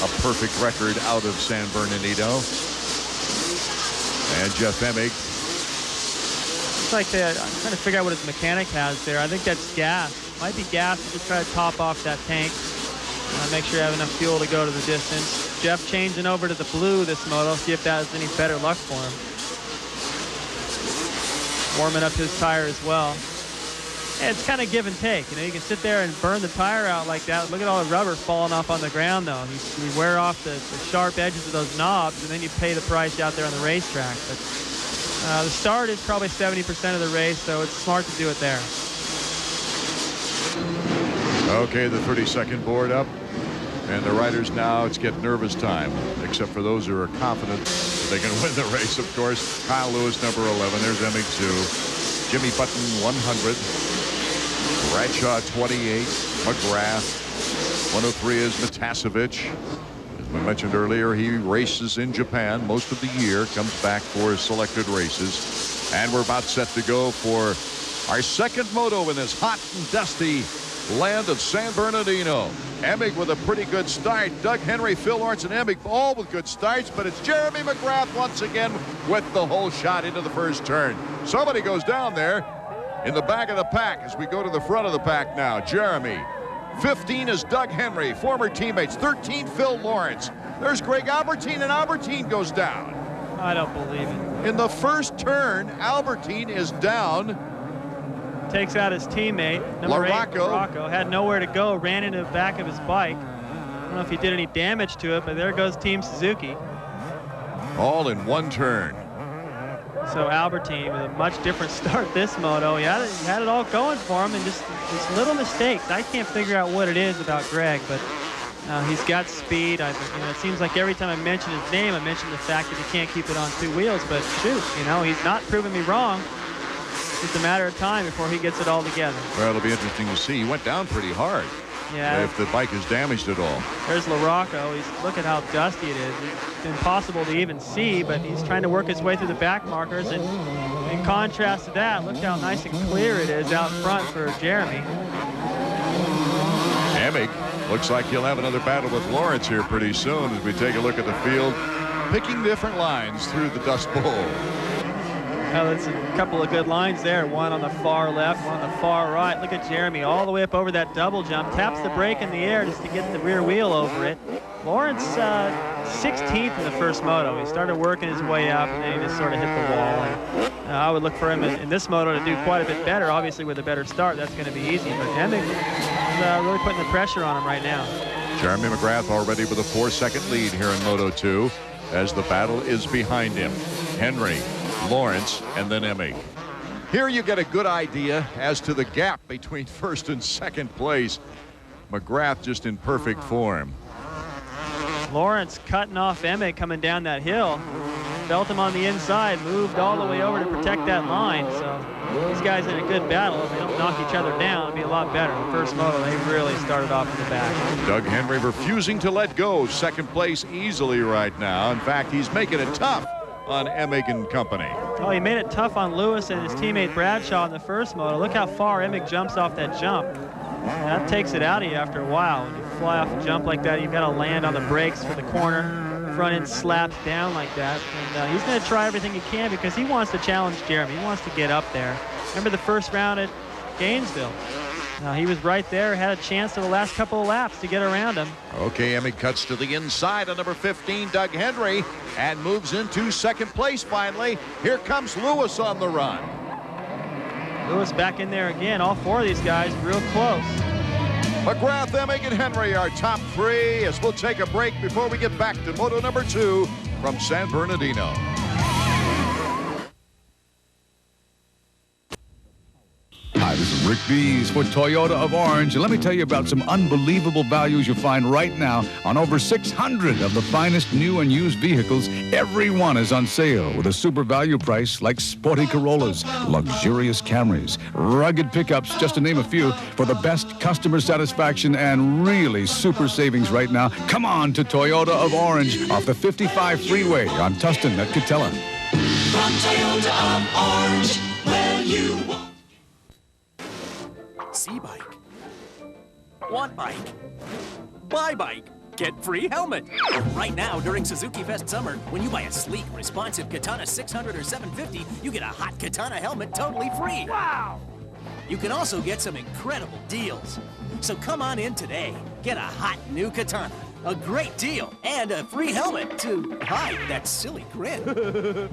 S1: a perfect record out of San Bernardino. And Jeff Emig.
S2: It's like I'm trying to figure out what his mechanic has there. I think that's gas. Might be gas to just try to top off that tank. Make sure you have enough fuel to go to the distance. Jeff changing over to the blue this moto. See if that has any better luck for him. Warming up his tire as well. It's kind of give and take. You know, you can sit there and burn the tire out like that. Look at all the rubber falling off on the ground, though. You wear off the sharp edges of those knobs, and then you pay the price out there on the racetrack. But the start is probably 70% of the race, so it's smart to do it there.
S1: Okay, the 30-second board up. And the riders now, it's get nervous time, except for those who are confident they can win the race, of course. Kyle Lewis, number 11. There's Emig 2. Jimmy Button, 100. Bradshaw, 28. McGrath. 103 is Matasevich. As we mentioned earlier, he races in Japan most of the year, comes back for selected races. And we're about set to go for our second moto in this hot and dusty land of San Bernardino. Emig with a pretty good start. Doug Henry, Phil Lawrence, and Emig all with good starts, but it's Jeremy McGrath once again with the whole shot into the first turn. Somebody goes down there in the back of the pack as we go to the front of the pack now. Jeremy. 15 is Doug Henry, former teammates. 13, Phil Lawrence. There's Greg Albertyn, and Albertyn goes down.
S2: I don't believe it.
S1: In the first turn, Albertyn is down.
S2: Takes out his teammate, number 8, Larocco. Had nowhere to go, ran into the back of his bike. I don't know if he did any damage to it, but there goes Team Suzuki.
S1: All in one turn.
S2: So Albertyn with a much different start this moto. He had it all going for him, and just little mistakes. I can't figure out what it is about Greg, but he's got speed. You know, it seems like every time I mention his name, I mention the fact that he can't keep it on two wheels. But shoot, you know, he's not proving me wrong. It's a matter of time before he gets it all together.
S1: Well, it'll be interesting to see. He went down pretty hard.
S2: Yeah.
S1: If the bike is damaged at all.
S2: There's Larocco. Look at how dusty it is. It's impossible to even see, but he's trying to work his way through the back markers. And in contrast to that, look how nice and clear it is out front for Jeremy.
S1: Emig looks like he'll have another battle with Lawrence here pretty soon as we take a look at the field, picking different lines through the Dust Bowl.
S2: Well, there's a couple of good lines there. One on the far left, one on the far right. Look at Jeremy all the way up over that double jump. Taps the brake in the air just to get the rear wheel over it. Lawrence 16th in the first moto. He started working his way up, and then he just sort of hit the wall. And, I would look for him in this moto to do quite a bit better. Obviously, with a better start, that's going to be easy. But Emig is really putting the pressure on him right now.
S1: Jeremy McGrath already with a 4-second lead here in Moto 2 as the battle is behind him. Henry, Lawrence, and then Emig. Here you get a good idea as to the gap between first and second place. McGrath just in perfect form.
S2: Lawrence cutting off Emig coming down that hill. Felt him on the inside, moved all the way over to protect that line. So these guys in a good battle. If they don't knock each other down, it'll be a lot better. The first moto, they really started off in the back.
S1: Doug Henry refusing to let go. Second place easily right now. In fact, he's making it tough on Emig and company.
S2: Oh, he made it tough on Lewis and his teammate Bradshaw in the first moto. Look how far Emig jumps off that jump. That takes it out of you after a while. When you fly off a jump like that, you've got to land on the brakes for the corner. Front end slaps down like that. And he's going to try everything he can because he wants to challenge Jeremy. He wants to get up there. Remember the first round at Gainesville? He was right there, had a chance to the last couple of laps to get around him.
S1: Okay, Emig cuts to the inside on number 15, Doug Henry, and moves into second place finally. Here comes Lewis on the run.
S2: Lewis back in there again. All four of these guys real close.
S1: McGrath, Emig, and Henry are top three as we'll take a break before we get back to Moto number 2 from San Bernardino.
S7: Hi, this is Rick Bees for Toyota of Orange, and let me tell you about some unbelievable values you'll find right now on over 600 of the finest new and used vehicles. Every one is on sale with a super value price like sporty Corollas, luxurious Camrys, rugged pickups, just to name a few, for the best customer satisfaction and really super savings right now. Come on to Toyota of Orange off the 55 freeway on Tustin at Catella.
S9: From Toyota of Orange, where you want.
S15: C-bike. Want bike? Buy bike. Get free helmet. Right now, during Suzuki Fest Summer, when you buy a sleek, responsive Katana 600 or 750, you get a hot Katana helmet totally free. Wow! You can also get some incredible deals. So come on in today. Get a hot new Katana, a great deal, and a free helmet to hide that silly grin.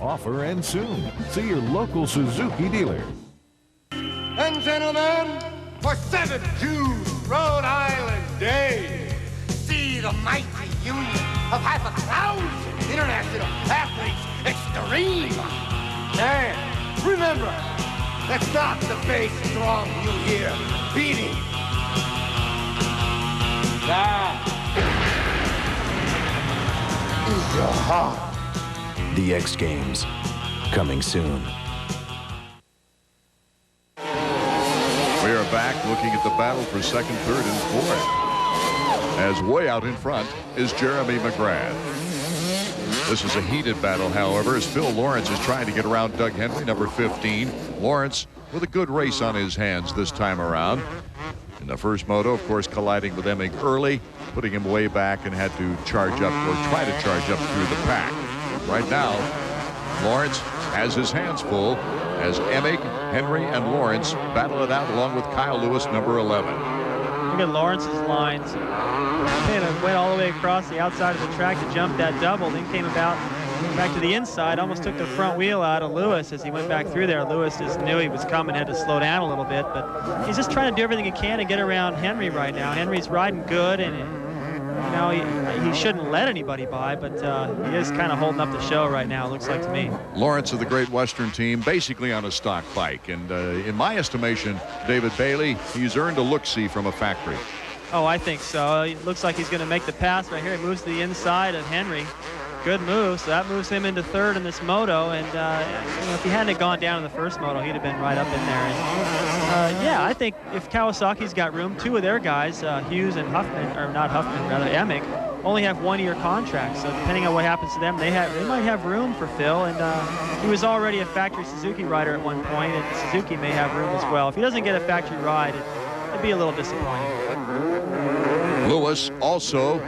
S4: Offer ends soon. See your local Suzuki dealer.
S10: and gentlemen, for 7 June Rhode Island Day, see the mighty union of 500,000 international athletes extreme. And remember, that's not the bass drum you hear beating. That is your heart.
S11: The X Games, coming soon.
S1: We are back looking at the battle for second, third, and fourth. As way out in front is Jeremy McGrath. This is a heated battle, however, as Phil Lawrence is trying to get around Doug Henry, number 15. Lawrence with a good race on his hands this time around. In the first moto, of course, colliding with Emig early, putting him way back and had to charge up or try to charge up through the pack. Right now, Lawrence has his hands full as Emig, Henry, and Lawrence battle it out along with Kyle Lewis, number 11.
S2: Look at Lawrence's lines. He went all the way across the outside of the track to jump that double, then came about back to the inside, almost took the front wheel out of Lewis as he went back through there. Lewis just knew he was coming, had to slow down a little bit, but he's just trying to do everything he can to get around Henry right now. Henry's riding good, and you know, he shouldn't let anybody by, but he is kind of holding up the show right now, it looks like to me.
S1: Lawrence of the Great Western team, basically on a stock bike, and in my estimation, David Bailey, he's earned a look-see from a factory.
S2: Oh, I think so. It looks like he's going to make the pass right here. He moves to the inside of Henry. Good move, so that moves him into third in this moto, and you know, if he hadn't gone down in the first moto, he'd have been right up in there. And, yeah, I think if Kawasaki's got room, two of their guys, Hughes and Huffman, or not Huffman, rather Emig, only have one-year contracts, so depending on what happens to them, they might have room for Phil, and he was already a factory Suzuki rider at one point, and Suzuki may have room as well. If he doesn't get a factory ride, it'd be a little disappointing.
S1: Lewis also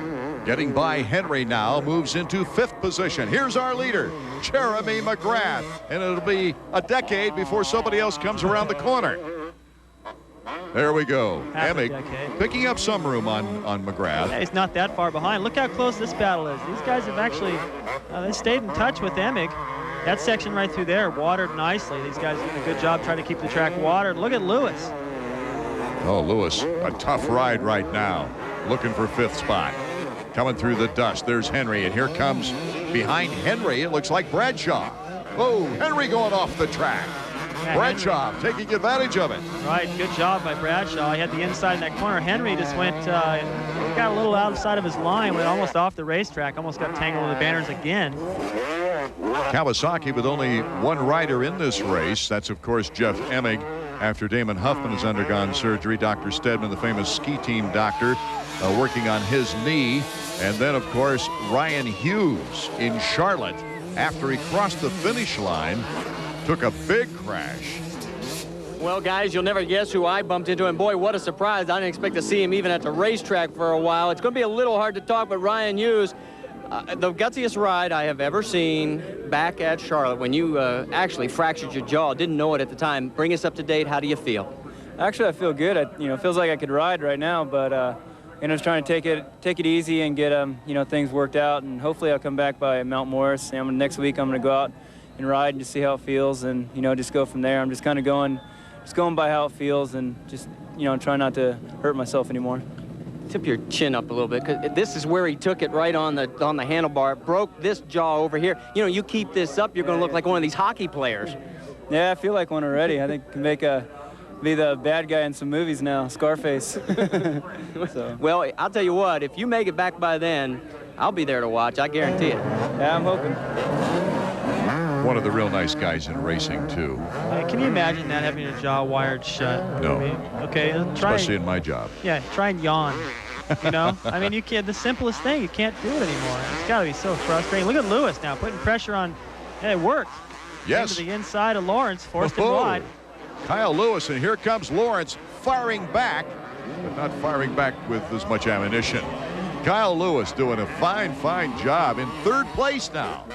S1: getting by Henry now, moves into 5th position. Here's our leader, Jeremy McGrath, and it'll be a decade before somebody else comes around the corner. There we go. Emig picking up some room on McGrath.
S2: Yeah, he's not that far behind. Look how close this battle is. These guys have actually they stayed in touch with Emig. That section right through there watered nicely. These guys did a good job trying to keep the track watered. Look at Lewis.
S1: Oh, Lewis, a tough ride right now, looking for 5th spot. Coming through the dust, there's Henry, and here comes behind Henry, it looks like Bradshaw. Oh, Henry going off the track. Yeah, Bradshaw taking advantage of it.
S2: Right, good job by Bradshaw. He had the inside in that corner. Henry just went, got a little outside of his line, went almost off the racetrack, almost got tangled with the banners again.
S1: Kawasaki with only one rider in this race. That's, of course, Jeff Emig. After Damon Huffman has undergone surgery, Dr. Stedman, the famous ski team doctor, working on his knee. And then, of course, Ryan Hughes in Charlotte, after he crossed the finish line, took a big crash.
S23: Well, guys, you'll never guess who I bumped into, and boy, what a surprise. I didn't expect to see him even at the racetrack for a while. It's going to be a little hard to talk, but Ryan Hughes, the gutsiest ride I have ever seen back at Charlotte when you actually fractured your jaw. Didn't know it at the time. Bring us up to date. How do you feel?
S12: Actually, I feel good. It feels like I could ride right now, but just trying to take it easy and get things worked out, and hopefully I'll come back by Mount Morris. Next week I'm going to go out and ride and just see how it feels, and just go from there. I'm just kind of going by how it feels, and just try not to hurt myself anymore.
S23: Tip your chin up a little bit, because this is where he took it right on the handlebar. Broke this jaw over here. You keep this up, you're going to look like one of these hockey players.
S12: Yeah, I feel like one already. I think I can be the bad guy in some movies now, Scarface. So.
S23: Well, I'll tell you what, if you make it back by then, I'll be there to watch, I guarantee it.
S12: Yeah, I'm hoping.
S1: One of the real nice guys in racing, too.
S2: Can you imagine that, having your jaw wired shut?
S1: No.
S2: Okay, try.
S1: Especially in my job.
S2: Yeah, try and yawn. You can't, the simplest thing, you can't do it anymore. It's got to be so frustrating. Look at Lewis now, putting pressure on. Hey, it worked.
S1: Yes.
S2: Into the inside of Lawrence, forced him wide.
S1: Kyle Lewis, and here comes Lawrence firing back, but not firing back with as much ammunition. Kyle Lewis doing a fine job in 3rd place now.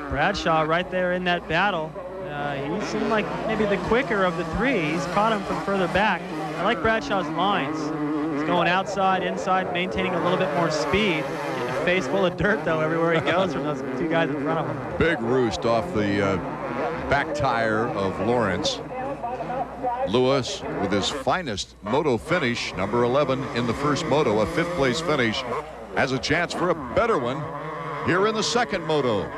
S2: Bradshaw right there in that battle. He seemed like maybe the quicker of the three. He's caught him from further back. I like Bradshaw's lines. He's going outside, inside, maintaining a little bit more speed. Getting a face full of dirt, though, everywhere he goes from those two guys in front of him.
S1: Big roost off the back tire of Lawrence. Lewis with his finest moto finish, number 11 in the first moto, a 5th place finish, has a chance for a better one here in the second moto.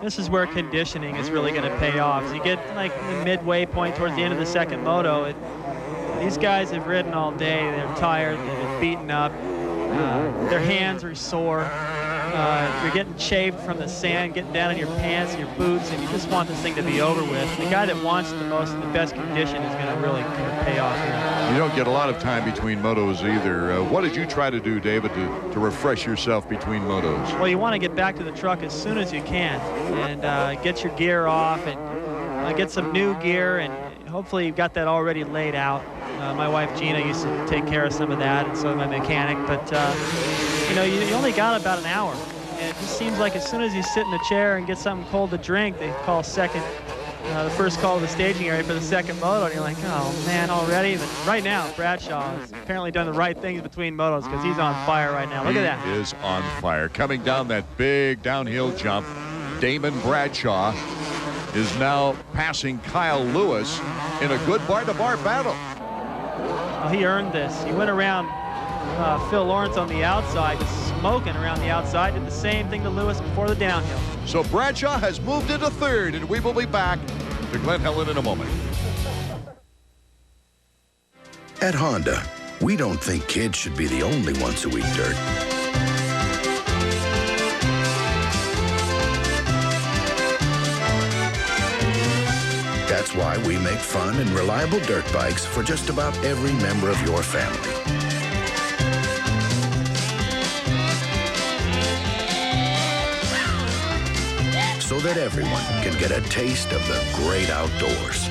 S2: This is where conditioning is really going to pay off. As you get like the midway point towards the end of the second moto, these guys have ridden all day. They're tired, they've been beaten up, their hands are sore. You're getting chafed from the sand, getting down in your pants and your boots, and you just want this thing to be over with. The guy that wants the most and the best condition is going to really pay off here.
S1: You don't get a lot of time between motos either. What did you try to do, David, to refresh yourself between motos?
S2: Well, you want to get back to the truck as soon as you can and get your gear off and get some new gear, and hopefully you've got that already laid out. My wife Gina used to take care of some of that, and so did my mechanic, but you know, you only got about an hour. And it just seems like as soon as you sit in the chair and get something cold to drink, they call the first call of the staging area for the second moto, and you're like, oh man, already? But right now, Bradshaw has apparently done the right things between motos because he's on fire right now. Look at that.
S1: He is on fire. Coming down that big downhill jump, Damon Bradshaw is now passing Kyle Lewis in a good bar-to-bar battle.
S2: Well, he earned this. He went around Phil Lawrence on the outside, just smoking around the outside, did the same thing to Lewis before the downhill.
S1: So Bradshaw has moved into third, and we will be back to Glen Helen in a moment.
S8: At Honda, we don't think kids should be the only ones who eat dirt. That's why we make fun and reliable dirt bikes for just about every member of your family. So that everyone can get a taste of the great outdoors.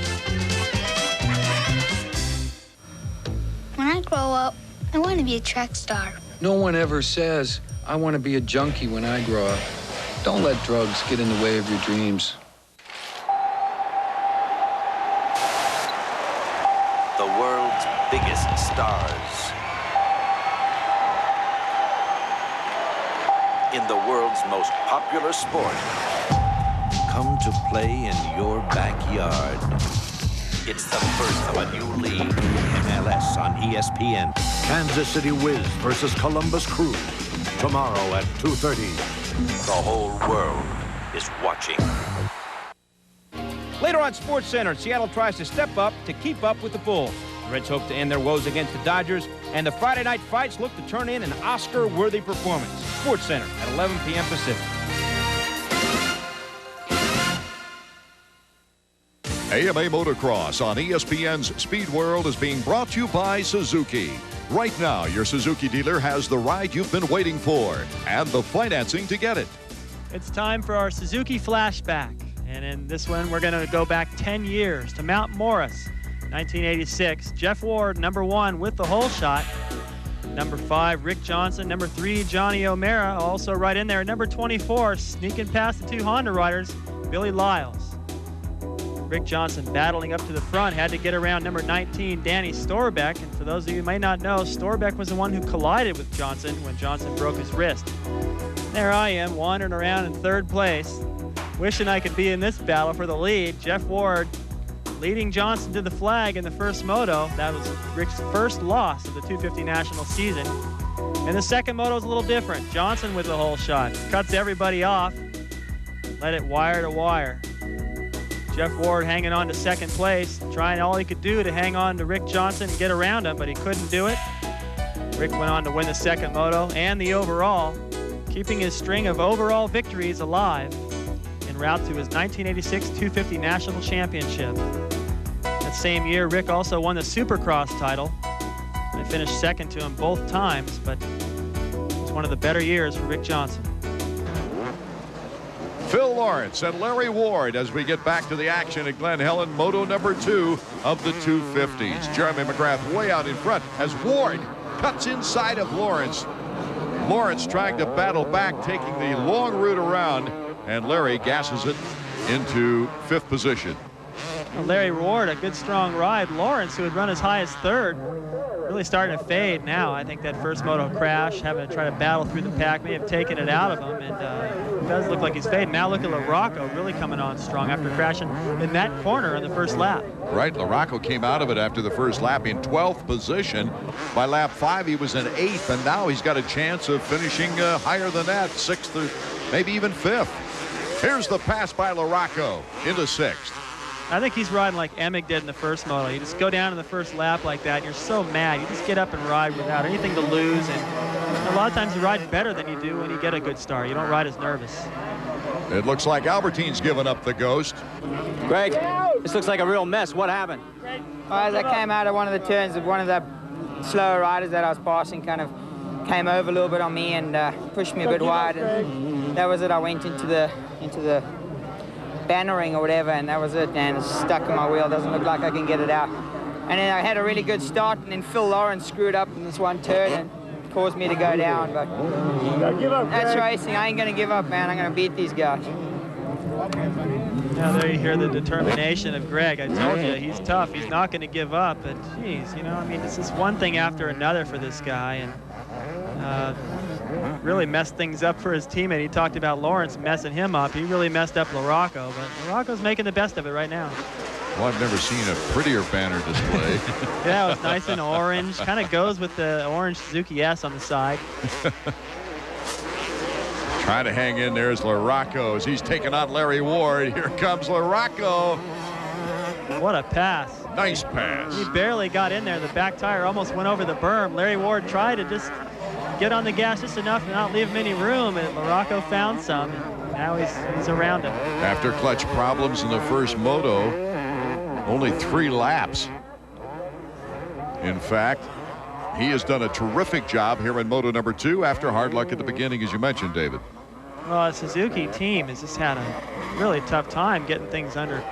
S19: When I grow up, I want to be a track star.
S14: No one ever says, I want to be a junkie when I grow up. Don't let drugs get in the way of your dreams.
S11: The world's biggest stars. In the world's most popular sport. Come to play in your backyard. It's the birth of a new league, MLS on ESPN.
S16: Kansas City Wiz versus Columbus Crew. Tomorrow at 2:30.
S11: The whole world is watching.
S22: Later on SportsCenter, Seattle tries to step up to keep up with the Bulls. The Reds hope to end their woes against the Dodgers, and the Friday night fights look to turn in an Oscar-worthy performance. SportsCenter at 11 p.m. Pacific.
S1: AMA Motocross on ESPN's Speed World is being brought to you by Suzuki. Right now, your Suzuki dealer has the ride you've been waiting for and the financing to get it.
S2: It's time for our Suzuki Flashback. And in this one, we're going to go back 10 years to Mount Morris, 1986. Jeff Ward, number 1 with the hole shot. Number 5, Rick Johnson. Number 3, Johnny O'Mara, also right in there. Number 24, sneaking past the 2 Honda riders, Billy Lyles. Rick Johnson battling up to the front, had to get around number 19, Danny Storbeck. And for those of you who may not know, Storbeck was the one who collided with Johnson when Johnson broke his wrist. There I am, wandering around in 3rd place, wishing I could be in this battle for the lead. Jeff Ward leading Johnson to the flag in the first moto. That was Rick's first loss of the 250 national season. And the second moto is a little different. Johnson with the hole shot, cuts everybody off, let it wire to wire. Jeff Ward hanging on to 2nd place, trying all he could do to hang on to Rick Johnson and get around him, but he couldn't do it. Rick went on to win the 2nd moto and the overall, keeping his string of overall victories alive en route to his 1986 250 National Championship. That same year, Rick also won the Supercross title and finished 2nd to him both times, but it was one of the better years for Rick Johnson.
S1: Phil Lawrence and Larry Ward as we get back to the action at Glen Helen, moto number 2 of the 250s. Jeremy McGrath way out in front as Ward cuts inside of Lawrence. Lawrence trying to battle back, taking the long route around, and Larry gasses it into 5th position.
S2: Larry Ward, a good strong ride. Lawrence, who had run as high as 3rd, really starting to fade now. I think that first moto crash, having to try to battle through the pack, may have taken it out of him. And It does look like he's fading. Now look at LaRocco really coming on strong after crashing in that corner in the first lap.
S1: Right, LaRocco came out of it after the first lap in 12th position. By lap 5, he was in 8th, and now he's got a chance of finishing higher than that, 6th or maybe even 5th. Here's the pass by LaRocco into 6th.
S2: I think he's riding like Emig did in the first moto. You just go down in the first lap like that, and you're so mad. You just get up and ride without anything to lose, and a lot of times you ride better than you do when you get a good start. You don't ride as nervous.
S1: It looks like Albertyn's given up the ghost.
S23: Greg, this looks like a real mess. What happened?
S3: As I came out of one of the turns, one of the slower riders that I was passing kind of came over a little bit on me and pushed me a bit wide, and that was it. I went into the bannering or whatever, and that was it, and it's stuck in my wheel. Doesn't look like I can get it out. And then I had a really good start, and then Phil Lawrence screwed up in this one turn and caused me to go down. But that's racing. I ain't gonna give up, man. I'm gonna beat these guys.
S2: Now there you hear the determination of Greg. I told you, he's tough. He's not going to give up. But geez, you know, I mean, it's just one thing after another for this guy, and really messed things up for his teammate. He talked about Lawrence messing him up. He really messed up LaRocco, but LaRocco's making the best of it right now.
S1: Well, I've never seen a prettier banner display.
S2: Yeah, it's nice and orange. Kind of goes with the orange Suzuki S on the side.
S1: Trying to hang in there is LaRocco as he's taking on Larry Ward. Here comes LaRocco.
S2: What a pass.
S1: Nice pass.
S2: He barely got in there. The back tire almost went over the berm. Larry Ward tried to just get on the gas just enough to not leave him any room, and LaRocco found some, and now he's around him.
S1: After clutch problems in the first moto, only 3 laps. In fact, he has done a terrific job here in Moto number 2 after hard luck at the beginning, as you mentioned, David.
S2: Well, the Suzuki team has just had a really tough time getting things under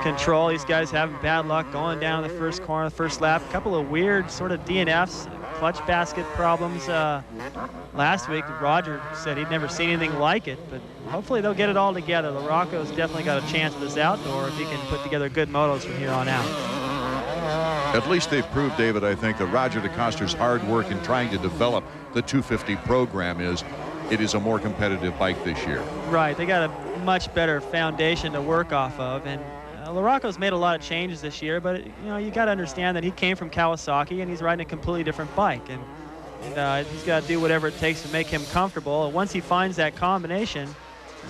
S2: control. These guys having bad luck going down the first corner, the first lap. A couple of weird sort of DNFs, clutch basket problems last week. Roger said he'd never seen anything like it, but hopefully they'll get it all together. LaRocco's definitely got a chance with this outdoor if he can put together good motos from here on out.
S1: At least they've proved, David, I think, that Roger DeCoster's hard work in trying to develop the 250 program is a more competitive bike this year.
S2: Right, they got a much better foundation to work off of, and LaRocco's made a lot of changes this year, but you know, you got to understand that he came from Kawasaki and he's riding a completely different bike, and he's got to do whatever it takes to make him comfortable. And once he finds that combination,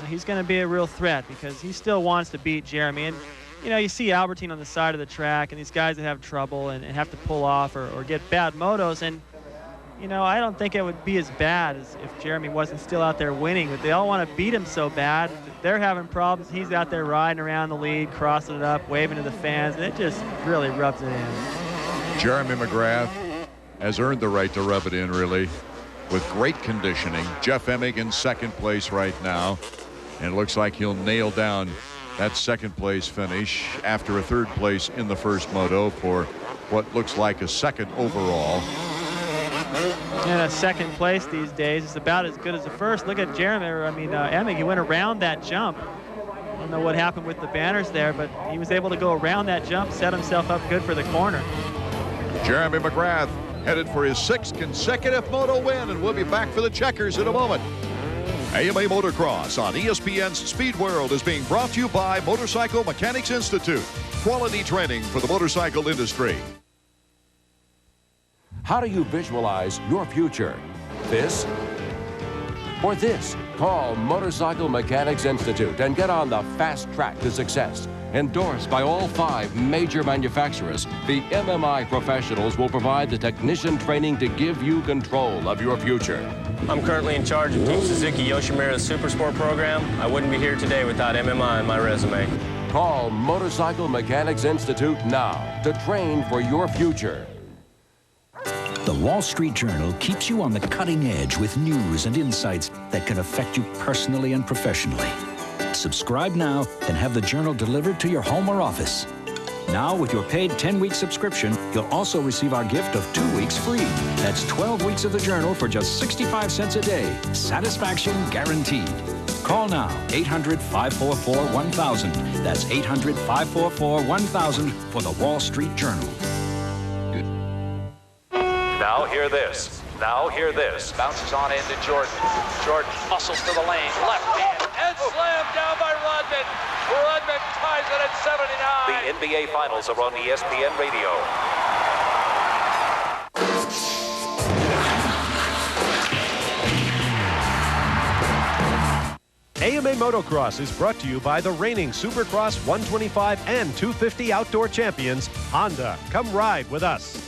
S2: he's going to be a real threat because he still wants to beat Jeremy. And you know, you see Albertyn on the side of the track and these guys that have trouble and have to pull off or get bad motos, and you know, I don't think it would be as bad as if Jeremy wasn't still out there winning, but they all want to beat him so bad. They're having problems. He's out there riding around the lead, crossing it up, waving to the fans, and it just really rubs it in.
S1: Jeremy McGrath has earned the right to rub it in, really, with great conditioning. Jeff Emig in second place right now, and it looks like he'll nail down that second place finish after a third place in the first moto for what looks like a second overall.
S2: And a second place these days is about as good as the first. Look at Jeremy, Emig, he went around that jump. I don't know what happened with the banners there, but he was able to go around that jump, set himself up good for the corner.
S1: Jeremy McGrath headed for his 6th consecutive moto win, and we'll be back for the checkers in a moment. AMA Motocross on ESPN's Speed World is being brought to you by Motorcycle Mechanics Institute. Quality training for the motorcycle industry.
S17: How do you visualize your future? This or this? Call Motorcycle Mechanics Institute and get on the fast track to success. Endorsed by all 5 major manufacturers, the MMI professionals will provide the technician training to give you control of your future.
S18: I'm currently in charge of Team Suzuki Yoshimura's Super Sport program. I wouldn't be here today without MMI on my resume.
S17: Call Motorcycle Mechanics Institute now to train for your future.
S20: The Wall Street Journal keeps you on the cutting edge with news and insights that can affect you personally and professionally. Subscribe now and have the Journal delivered to your home or office. Now, with your paid 10-week subscription, you'll also receive our gift of 2 weeks free. That's 12 weeks of the Journal for just 65 cents a day. Satisfaction guaranteed. Call now, 800-544-1000. That's 800-544-1000 for the Wall Street Journal.
S17: Now hear this.
S5: Now hear this. Bounces on into Jordan. Jordan muscles to the lane. Left hand. And slammed down by Rodman. Rodman ties it at 79. The NBA Finals are on ESPN Radio.
S13: AMA Motocross is brought to you by the reigning Supercross 125 and 250 outdoor champions, Honda. Come ride with us.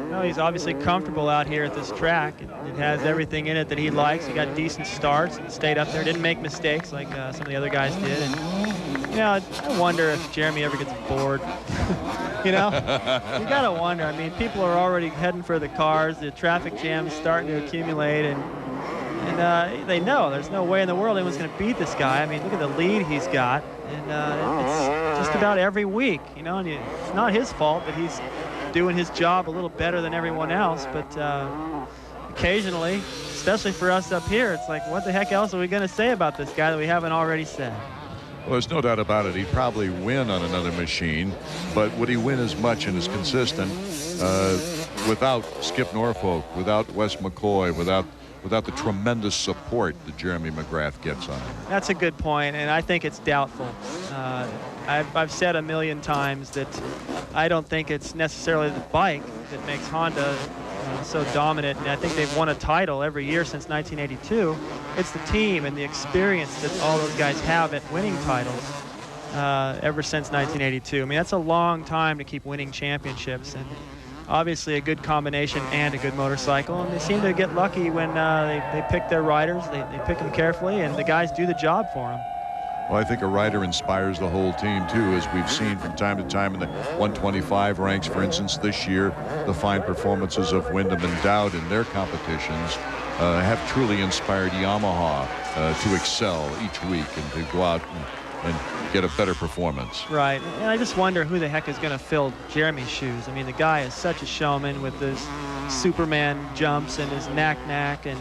S2: Well, he's obviously comfortable out here at this track. It has everything in it that he likes. He got decent starts and stayed up there. Didn't make mistakes like some of the other guys did. And, you know, I wonder if Jeremy ever gets bored. You know, you got to wonder. I mean, people are already heading for the cars. The traffic jam is starting to accumulate. And they know there's no way in the world anyone's going to beat this guy. I mean, look at the lead he's got. And it's just about every week, you know. And it's not his fault that he's doing his job a little better than everyone else, but occasionally, especially for us up here, it's like, what the heck else are we going to say about this guy that we haven't already said?
S1: Well, there's no doubt about it. He'd probably win on another machine, but would he win as much and as consistent without Skip Norfolk, without Wes McCoy, without the tremendous support that Jeremy McGrath gets on him?
S2: That's a good point, and I think it's doubtful. I've said a million times that I don't think it's necessarily the bike that makes Honda so dominant, and I think they've won a title every year since 1982. It's the team and the experience that all those guys have at winning titles ever since 1982. I mean, that's a long time to keep winning championships, and obviously a good combination and a good motorcycle, and they seem to get lucky when they pick their riders. They pick them carefully, and the guys do the job for them.
S1: Well, I think a rider inspires the whole team, too, as we've seen from time to time in the 125 ranks. For instance, this year, the fine performances of Wyndham and Dowd in their competitions have truly inspired Yamaha to excel each week and to go out and get a better performance.
S2: Right, and I just wonder who the heck is going to fill Jeremy's shoes. I mean, the guy is such a showman with his Superman jumps and his knack, and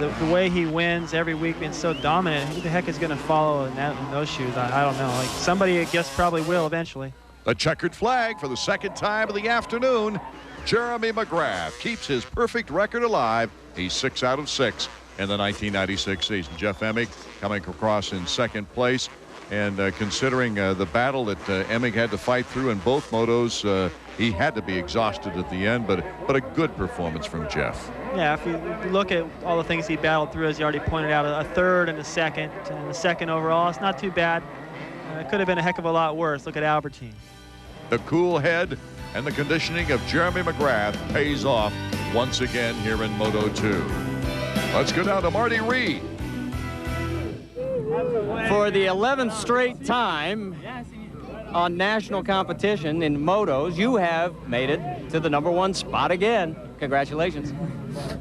S2: the way he wins every week being so dominant. Who the heck is going to follow in those shoes? I don't know. Like, somebody, I guess, probably will eventually.
S1: The checkered flag for the second time of the afternoon. Jeremy McGrath keeps his perfect record alive. He's 6 out of 6 in the 1996 season. Jeff Emig coming across in second place. And considering the battle that Emig had to fight through in both motos, he had to be exhausted at the end, but a good performance from Jeff.
S2: Yeah, if you look at all the things he battled through, as you already pointed out, a third and a second overall, it's not too bad. It could have been a heck of a lot worse. Look at Albertyn.
S1: The cool head and the conditioning of Jeremy McGrath pays off once again here in Moto 2. Let's go down to Marty Reed.
S23: For the 11th straight time on national competition in motos, you have made it to the #1 spot again. Congratulations.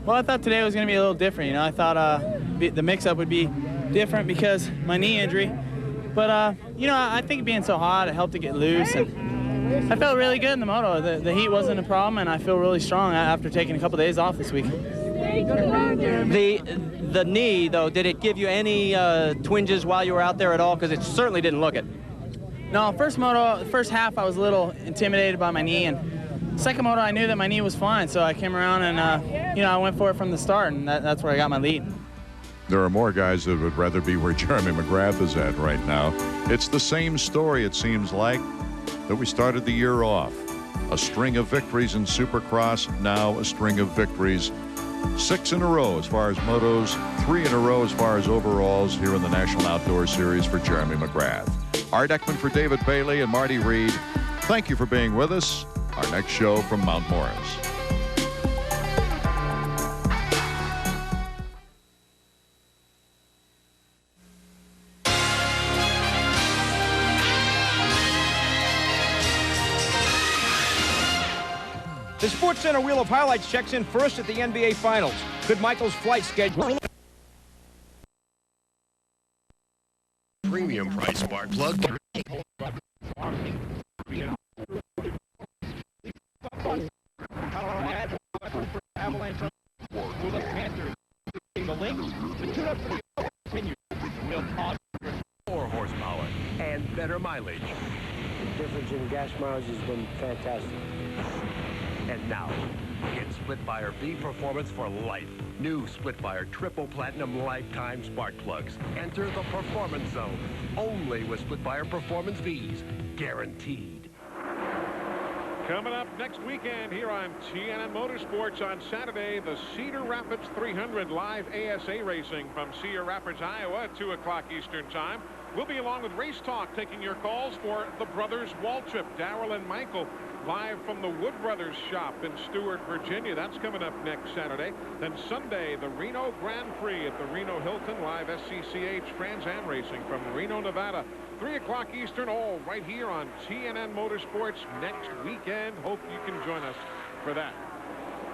S21: Well, I thought today was going to be a little different. You know, I thought the mix-up would be different because my knee injury. But, you know, I think being so hot, it helped to get loose. And I felt really good in the moto. The heat wasn't a problem, and I feel really strong after taking a couple days off this week.
S23: The knee, though, did it give you any twinges while you were out there at all? Because it certainly didn't look it.
S21: No, first moto, the first half, I was a little intimidated by my knee, and second moto, I knew that my knee was fine, so I came around and, you know, I went for it from the start, and that's where I got my lead.
S1: There are more guys that would rather be where Jeremy McGrath is at right now. It's the same story, it seems like, that we started the year off. A string of victories in Supercross, now a string of victories. 6 in a row as far as motos, 3 in a row as far as overalls here in the National Outdoor Series for Jeremy McGrath. Art Ekman for David Bailey and Marty Reed. Thank you for being with us. Our next show from Mount Morris.
S22: The Sports Center Wheel of Highlights checks in first at the NBA Finals. Good Michael's flight schedule.
S16: Premium price spark plug. More horsepower and better mileage.
S24: The difference in gas mileage has been fantastic.
S16: And now, get Splitfire V Performance for life. New Splitfire Triple Platinum Lifetime Spark Plugs. Enter the performance zone. Only with Splitfire Performance Vs. Guaranteed.
S6: Coming up next weekend here on TNN Motorsports on Saturday, the Cedar Rapids 300 live ASA racing from Cedar Rapids, Iowa at 2 o'clock Eastern Time. We'll be along with Race Talk taking your calls for the brothers Waltrip, Darrell and Michael, live from the Wood Brothers shop in Stewart, Virginia. That's coming up next Saturday. Then Sunday, the Reno Grand Prix at the Reno Hilton, live SCCH Trans Am racing from Reno, Nevada. 3 o'clock Eastern, all right here on TNN Motorsports next weekend. Hope you can join us for that.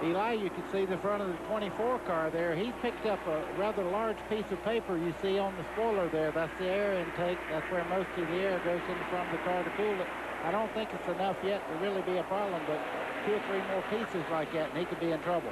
S7: Eli, you can see the front of the 24 car there. He picked up a rather large piece of paper you see on the spoiler there. That's the air intake. That's where most of the air goes in the front of the car to cool it. I don't think it's enough yet to really be a problem, but 2 or 3 more pieces like that and he could be in trouble.